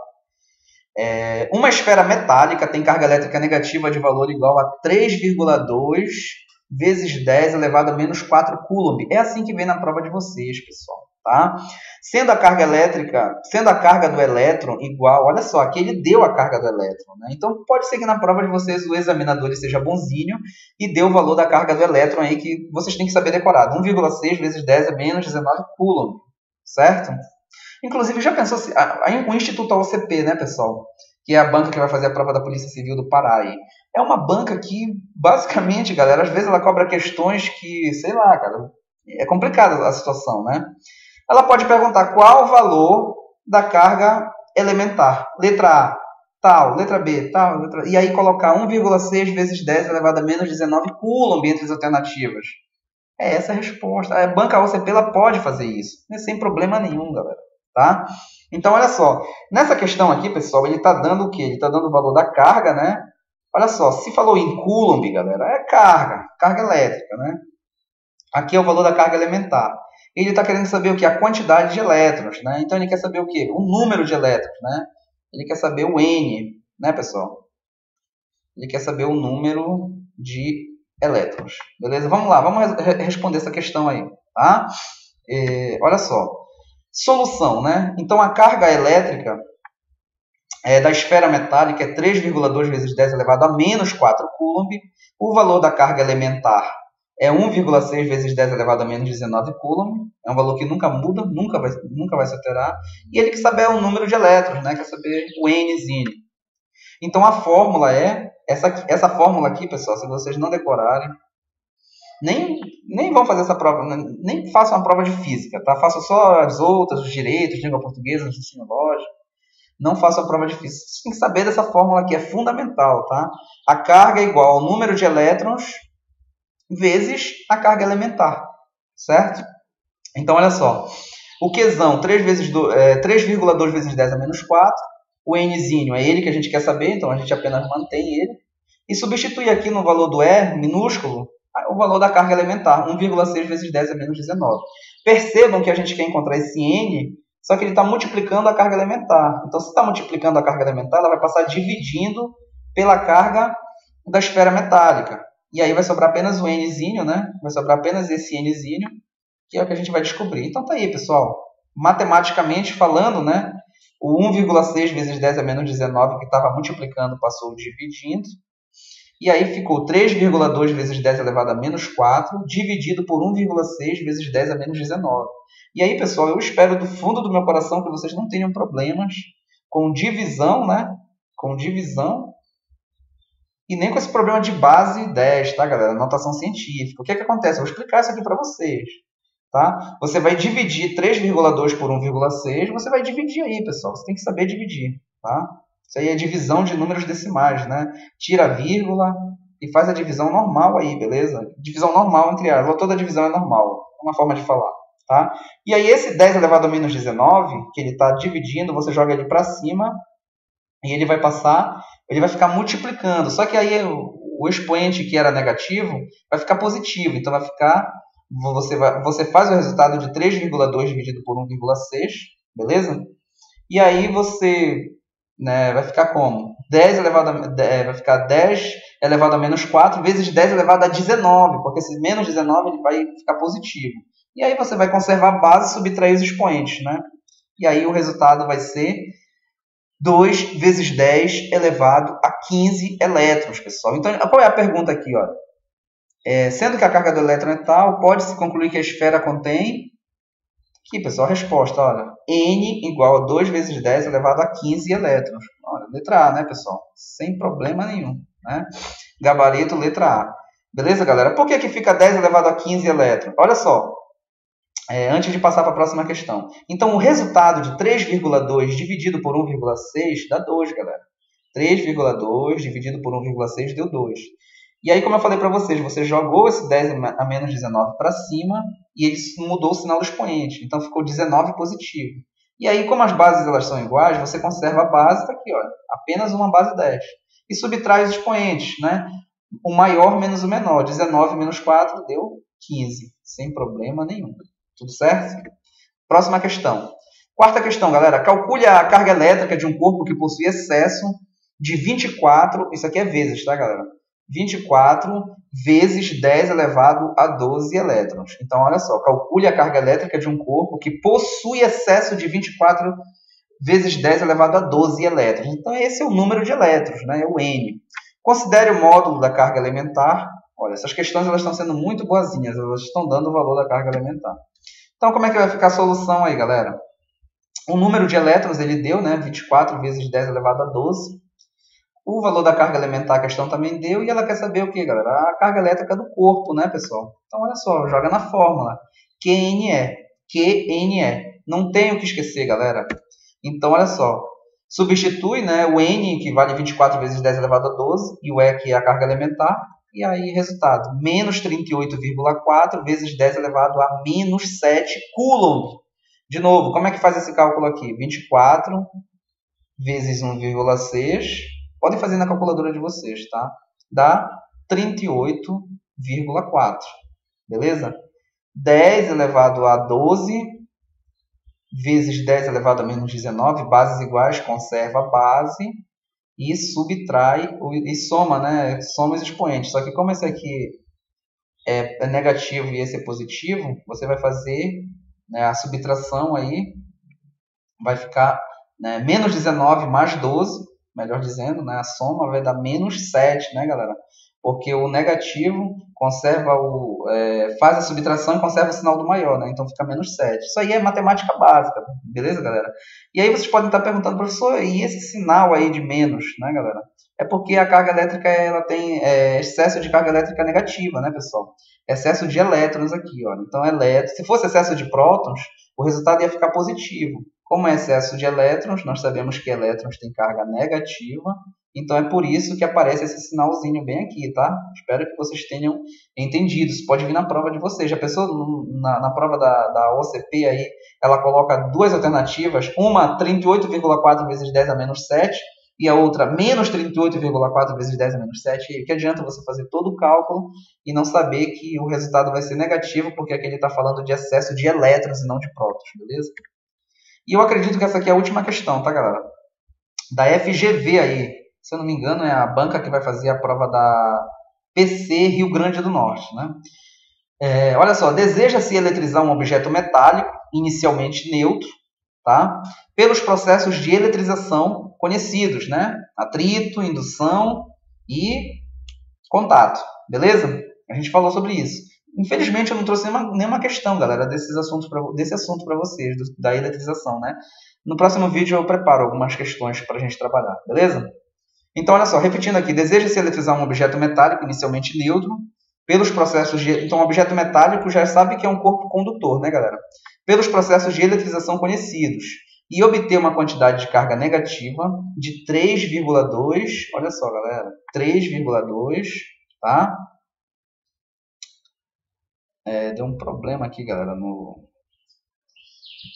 Uma esfera metálica tem carga elétrica negativa de valor igual a 3,2 vezes 10 elevado a menos 4 coulomb. É assim que vem na prova de vocês, pessoal. Tá? Sendo a carga do elétron igual, olha só, aqui ele deu a carga do elétron, né? Então pode ser que na prova de vocês o examinador seja bonzinho e dê o valor da carga do elétron aí que vocês têm que saber decorado, 1,6 vezes 10 é menos 19 coulomb, certo? Inclusive já pensou se o Instituto OCP, né, pessoal, que é a banca que vai fazer a prova da Polícia Civil do Pará aí, é uma banca que basicamente, galera, às vezes ela cobra questões que, sei lá, cara, é complicada a situação, né? Ela pode perguntar qual o valor da carga elementar. Letra A, tal. Letra B, tal. E aí colocar 1,6 vezes 10 elevado a menos 19 coulomb entre as alternativas. É essa a resposta. A banca OCP ela pode fazer isso. Sem problema nenhum, galera. Tá? Então, olha só. Nessa questão aqui, pessoal, ele está dando o quê? Ele está dando o valor da carga, né? Olha só. Se falou em coulomb, galera, é carga elétrica, né? Aqui é o valor da carga elementar. Ele está querendo saber o que? A quantidade de elétrons, né? Então, ele quer saber o quê? O número de elétrons, né? Ele quer saber o N, né, pessoal? Ele quer saber o número de elétrons. Beleza? Vamos lá, vamos responder essa questão aí, tá? Olha só. Solução, né? Então, a carga elétrica da esfera metálica é 3,2 vezes 10 elevado a menos 4 coulomb. O valor da carga elementar é 1,6 vezes 10 elevado a menos 19 coulomb. É um valor que nunca muda, nunca vai se alterar. E ele quer saber o número de elétrons, né? Quer saber o Nzinho. Então, a fórmula é... Essa fórmula aqui, pessoal, se vocês não decorarem, nem vão fazer essa prova, nem façam a prova de física, tá? Façam só as outras, os direitos, língua portuguesa, ensino lógico. Não façam a prova de física. Vocês têm que saber dessa fórmula aqui, é fundamental, tá? A carga é igual ao número de elétrons vezes a carga elementar, certo? Então, olha só. O Qzão, 3,2 vezes 10 a menos 4. O Nzinho é ele que a gente quer saber, então a gente apenas mantém ele. E substitui aqui no valor do E, minúsculo, o valor da carga elementar, 1,6 vezes 10 a menos 19. Percebam que a gente quer encontrar esse N, só que ele está multiplicando a carga elementar. Então, se está multiplicando a carga elementar, ela vai passar dividindo pela carga da esfera metálica. E aí vai sobrar apenas o Nzinho, né? Vai sobrar apenas esse Nzinho, que é o que a gente vai descobrir. Então tá aí, pessoal. Matematicamente falando, né? O 1,6 vezes 10 a menos 19 que estava multiplicando passou dividindo. E aí ficou 3,2 vezes 10 elevado a menos 4, dividido por 1,6 vezes 10 a menos 19. E aí, pessoal, eu espero do fundo do meu coração que vocês não tenham problemas com divisão, né? Com divisão. E nem com esse problema de base 10, tá, galera? Notação científica. O que acontece? Eu vou explicar isso aqui para vocês. Tá? Você vai dividir 3,2 por 1,6. Você vai dividir aí, pessoal. Você tem que saber dividir. Tá? Isso aí é divisão de números decimais, né? Tira a vírgula e faz a divisão normal aí, beleza? Divisão normal entre aspas. Toda divisão é normal. É uma forma de falar. Tá? E aí esse 10 elevado a menos 19, que ele está dividindo, você joga ele para cima e ele vai passar, ele vai ficar multiplicando. Só que aí o expoente que era negativo vai ficar positivo. Então vai ficar, você faz o resultado de 3,2 dividido por 1,6, beleza? E aí você, né, vai ficar como? 10 elevado vai ficar 10 elevado a menos 4 vezes 10 elevado a 19, porque esse menos 19 ele vai ficar positivo. E aí você vai conservar a base e subtrair os expoentes, né? E aí o resultado vai ser 2 vezes 10 elevado a 15 elétrons, pessoal. Então, qual é a pergunta aqui? Ó? Sendo que a carga do elétron é tal, pode-se concluir que a esfera contém... Aqui, pessoal, a resposta, olha. N igual a 2 vezes 10 elevado a 15 elétrons. Olha, letra A, né, pessoal? Sem problema nenhum, né? Gabarito, letra A. Beleza, galera? Por que fica 10 elevado a 15 elétrons? Olha só. Antes de passar para a próxima questão. Então, o resultado de 3,2 dividido por 1,6 dá 2, galera. 3,2 dividido por 1,6 deu 2. E aí, como eu falei para vocês, você jogou esse 10 a menos 19 para cima e ele mudou o sinal do expoente. Então, ficou 19 positivo. E aí, como as bases elas são iguais, você conserva a base, está aqui, ó, apenas uma base 10. E subtrai os expoentes, né? O maior menos o menor. 19 menos 4 deu 15, sem problema nenhum. Tudo certo? Próxima questão. Quarta questão, galera. Calcule a carga elétrica de um corpo que possui excesso de 24... Isso aqui é vezes, tá, galera? 24 vezes 10 elevado a 12 elétrons. Então, olha só. Calcule a carga elétrica de um corpo que possui excesso de 24 vezes 10 elevado a 12 elétrons. Então, esse é o número de elétrons, né? É o N. Considere o módulo da carga elementar. Olha, essas questões elas estão sendo muito boazinhas. Elas estão dando o valor da carga elementar. Então, como é que vai ficar a solução aí, galera? O número de elétrons ele deu, né? 24 vezes 10 elevado a 12. O valor da carga elementar a questão também deu. E ela quer saber o que, galera? A carga elétrica do corpo, né, pessoal? Então, olha só, joga na fórmula. QNE. QNE. Não tem o que esquecer, galera. Então, olha só. Substitui, né, o N, que vale 24 vezes 10 elevado a 12, e o E, que é a carga elementar. E aí, resultado, menos 38,4 vezes 10 elevado a menos 7 coulomb. De novo, como é que faz esse cálculo aqui? 24 vezes 1,6. Podem fazer na calculadora de vocês, tá? Dá 38,4. Beleza? 10 elevado a 12 vezes 10 elevado a menos 19. Bases iguais, conserva a base. E subtrai, e soma, né? Soma os expoentes. Só que como esse aqui é negativo e esse é positivo, você vai fazer, né, a subtração aí, vai ficar, né, menos 19 mais 12, melhor dizendo, né, a soma vai dar menos 7, né, galera? Porque o negativo conserva faz a subtração e conserva o sinal do maior, né? Então fica menos 7. Isso aí é matemática básica, beleza, galera? E aí vocês podem estar perguntando, professor, e esse sinal aí de menos, né, galera? É porque a carga elétrica ela tem excesso de carga elétrica negativa, né, pessoal? Excesso de elétrons aqui, ó. Então, se fosse excesso de prótons, o resultado ia ficar positivo. Como é excesso de elétrons, nós sabemos que elétrons têm carga negativa. Então, é por isso que aparece esse sinalzinho bem aqui, tá? Espero que vocês tenham entendido. Isso pode vir na prova de vocês. Já pensou na prova da OCP aí, ela coloca duas alternativas. Uma, 38,4 vezes 10 a menos 7. E a outra, menos 38,4 vezes 10 a menos 7. Que adianta você fazer todo o cálculo e não saber que o resultado vai ser negativo, porque aqui ele está falando de excesso de elétrons e não de prótons, beleza? E eu acredito que essa aqui é a última questão, tá, galera? Da FGV aí. Se eu não me engano, é a banca que vai fazer a prova da PC Rio Grande do Norte, né? Olha só, deseja-se eletrizar um objeto metálico, inicialmente neutro, tá? Pelos processos de eletrização conhecidos, né? Atrito, indução e contato, beleza? A gente falou sobre isso. Infelizmente eu não trouxe nenhuma questão, galera, desse assunto para vocês, da eletrização, né? No próximo vídeo eu preparo algumas questões para a gente trabalhar, beleza? Então, olha só, repetindo aqui, deseja-se eletrizar um objeto metálico inicialmente neutro pelos processos de... Então, um objeto metálico já sabe que é um corpo condutor, né, galera? Pelos processos de eletrização conhecidos e obter uma quantidade de carga negativa de 3,2, olha só, galera, 3,2, tá? Deu um problema aqui, galera,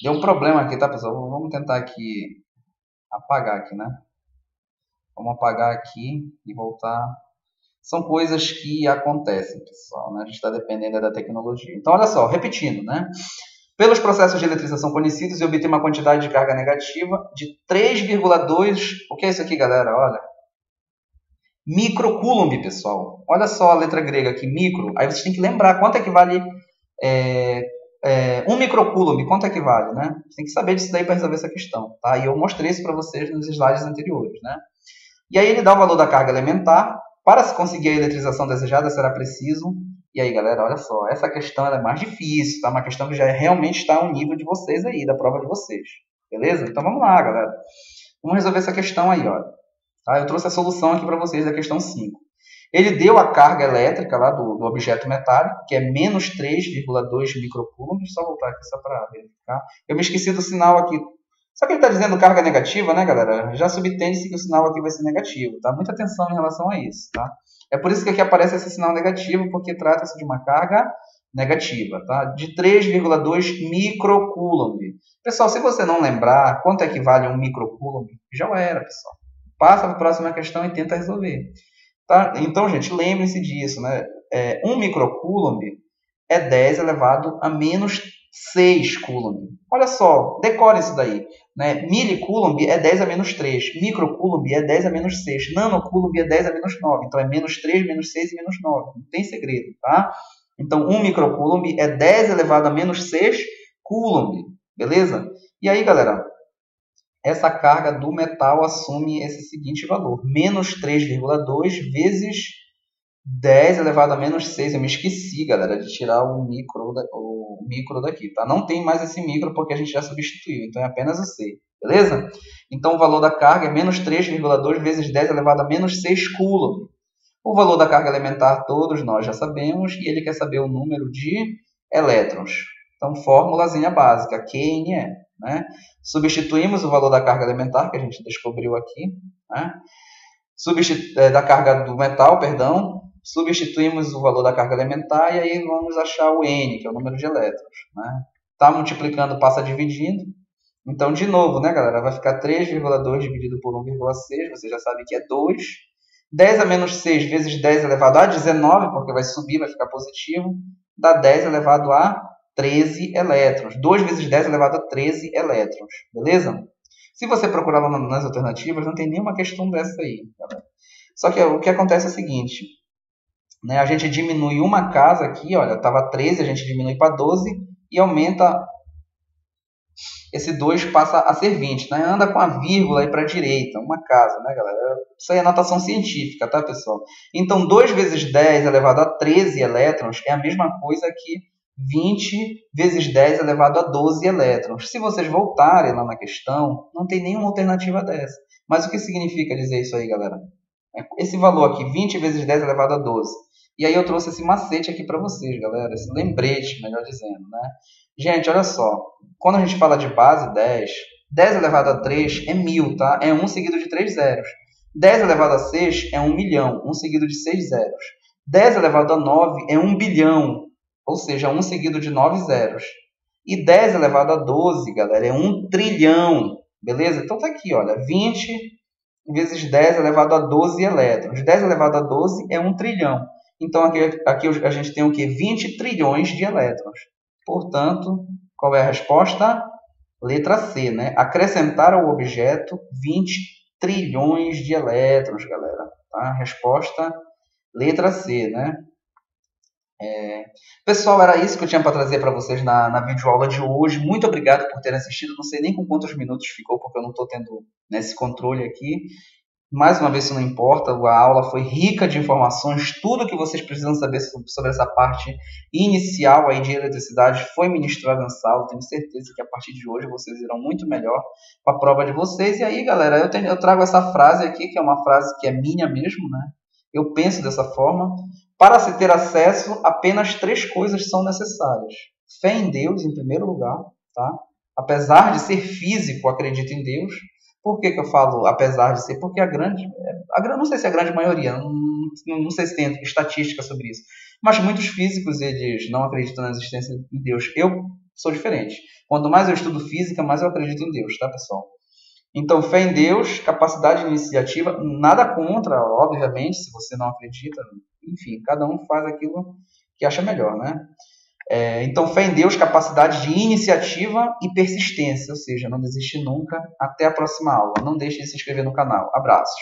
Deu um problema aqui, tá, pessoal? Vamos tentar aqui apagar aqui, né? Vamos apagar aqui e voltar. São coisas que acontecem, pessoal, né? A gente está dependendo da tecnologia. Então, olha só, repetindo, né? Pelos processos de eletrização conhecidos, eu obtenho uma quantidade de carga negativa de 3,2... O que é isso aqui, galera? Olha. Microcoulomb, pessoal. Olha só a letra grega aqui, micro. Aí vocês têm que lembrar quanto é que vale 1 microcoulomb. Quanto é que vale, né? Você tem que saber disso daí para resolver essa questão, tá? E eu mostrei isso para vocês nos slides anteriores, né? E aí ele dá o valor da carga elementar. Para se conseguir a eletrização desejada, será preciso... E aí, galera, olha só. Essa questão é mais difícil, tá? Uma questão que já realmente está ao nível de vocês aí, da prova de vocês. Beleza? Então, vamos lá, galera. Vamos resolver essa questão aí, ó. Tá? Eu trouxe a solução aqui para vocês da questão 5. Ele deu a carga elétrica lá do objeto metálico, que é menos 3,2 microcoulomb. Deixa eu só voltar aqui só para verificar. Eu me esqueci do sinal aqui. Só que ele está dizendo carga negativa, né, galera? Já subtende-se que o sinal aqui vai ser negativo, tá? Muita atenção em relação a isso, tá? É por isso que aqui aparece esse sinal negativo, porque trata-se de uma carga negativa, tá? De 3,2 microcoulomb. Pessoal, se você não lembrar quanto é que vale um microcoulomb, já era, pessoal. Passa para a próxima questão e tenta resolver. Tá? Então, gente, lembre-se disso, né? 1 microcoulomb é 10 elevado a menos 6 coulomb. Olha só, decore isso daí. Né? Milicoulomb é 10 a menos 3. Microcoulomb é 10 a menos 6. Nanocoulomb é 10 a menos 9. Então, é menos 3, menos 6 e menos 9. Não tem segredo, tá? Então, 1 microcoulomb é 10 elevado a menos 6 coulomb. Beleza? E aí, galera, essa carga do metal assume esse seguinte valor. Menos 3,2 vezes 10 elevado a menos 6. Eu me esqueci, galera, de tirar o micro daqui, tá? Não tem mais esse micro porque a gente já substituiu, então é apenas o C, beleza? Então o valor da carga é menos 3,2 vezes 10 elevado a menos 6 coulomb. O valor da carga elementar todos nós já sabemos e ele quer saber o número de elétrons. Então, formulazinha básica, QNE, né? Substituímos o valor da carga elementar que a gente descobriu aqui, né? Da carga do metal, perdão, substituímos o valor da carga elementar e aí vamos achar o N, que é o número de elétrons. Né? Tá multiplicando, passa dividindo. Então, de novo, né, galera? Vai ficar 3,2 dividido por 1,6, você já sabe que é 2. 10 a menos 6 vezes 10 elevado a 19, porque vai subir, vai ficar positivo, dá 10 elevado a 13 elétrons. 2 vezes 10 elevado a 13 elétrons, beleza? Se você procurar lá nas alternativas, não tem nenhuma questão dessa aí. Tá? Só que o que acontece é o seguinte, né? A gente diminui uma casa aqui, olha, estava 13, a gente diminui para 12 e aumenta, esse 2 passa a ser 20. Né? Anda com a vírgula aí para a direita, uma casa, né, galera? Isso aí é notação científica, tá, pessoal? Então, 2 vezes 10 elevado a 13 elétrons é a mesma coisa que 20 vezes 10 elevado a 12 elétrons. Se vocês voltarem lá na questão, não tem nenhuma alternativa dessa. Mas o que significa dizer isso aí, galera? Esse valor aqui, 20 vezes 10 elevado a 12. E aí eu trouxe esse macete aqui para vocês, galera. Esse lembrete, melhor dizendo, né? Gente, olha só. Quando a gente fala de base 10, 10 elevado a 3 é 1000, tá? É 1 seguido de 3 zeros. 10 elevado a 6 é 1 milhão, 1 seguido de 6 zeros. 10 elevado a 9 é 1 bilhão. Ou seja, 1 seguido de 9 zeros. E 10 elevado a 12, galera, é 1 trilhão. Beleza? Então tá aqui, olha. 20 vezes 10 elevado a 12 elétrons. 10 elevado a 12 é 1 trilhão. Então aqui a gente tem o quê? 20 trilhões de elétrons. Portanto, qual é a resposta? Letra C, né? Acrescentar ao objeto 20 trilhões de elétrons, galera. Tá? Resposta, letra C, né? Pessoal, era isso que eu tinha para trazer para vocês na videoaula de hoje. Muito obrigado por terem assistido. Não sei nem com quantos minutos ficou, porque eu não estou tendo esse controle aqui. Mais uma vez, isso não importa, a aula foi rica de informações, tudo que vocês precisam saber sobre essa parte inicial aí de eletricidade foi ministrado nessa aula. Tenho certeza que a partir de hoje vocês irão muito melhor para a prova de vocês. E aí, galera, eu trago essa frase aqui, que é uma frase que é minha mesmo, né? Eu penso dessa forma. Para se ter acesso, apenas 3 coisas são necessárias. Fé em Deus, em primeiro lugar, tá? Apesar de ser físico, acredito em Deus. Por que eu falo apesar de ser? Porque não sei se é a grande maioria, não sei se tem estatística sobre isso, mas muitos físicos, eles não acreditam na existência de Deus. Eu sou diferente. Quanto mais eu estudo física, mais eu acredito em Deus, tá, pessoal? Então, fé em Deus, capacidade de iniciativa, nada contra, obviamente, se você não acredita, enfim, cada um faz aquilo que acha melhor, né? Então, fé em Deus, capacidade de iniciativa e persistência, ou seja, não desiste nunca. Até a próxima aula. Não deixe de se inscrever no canal. Abraços.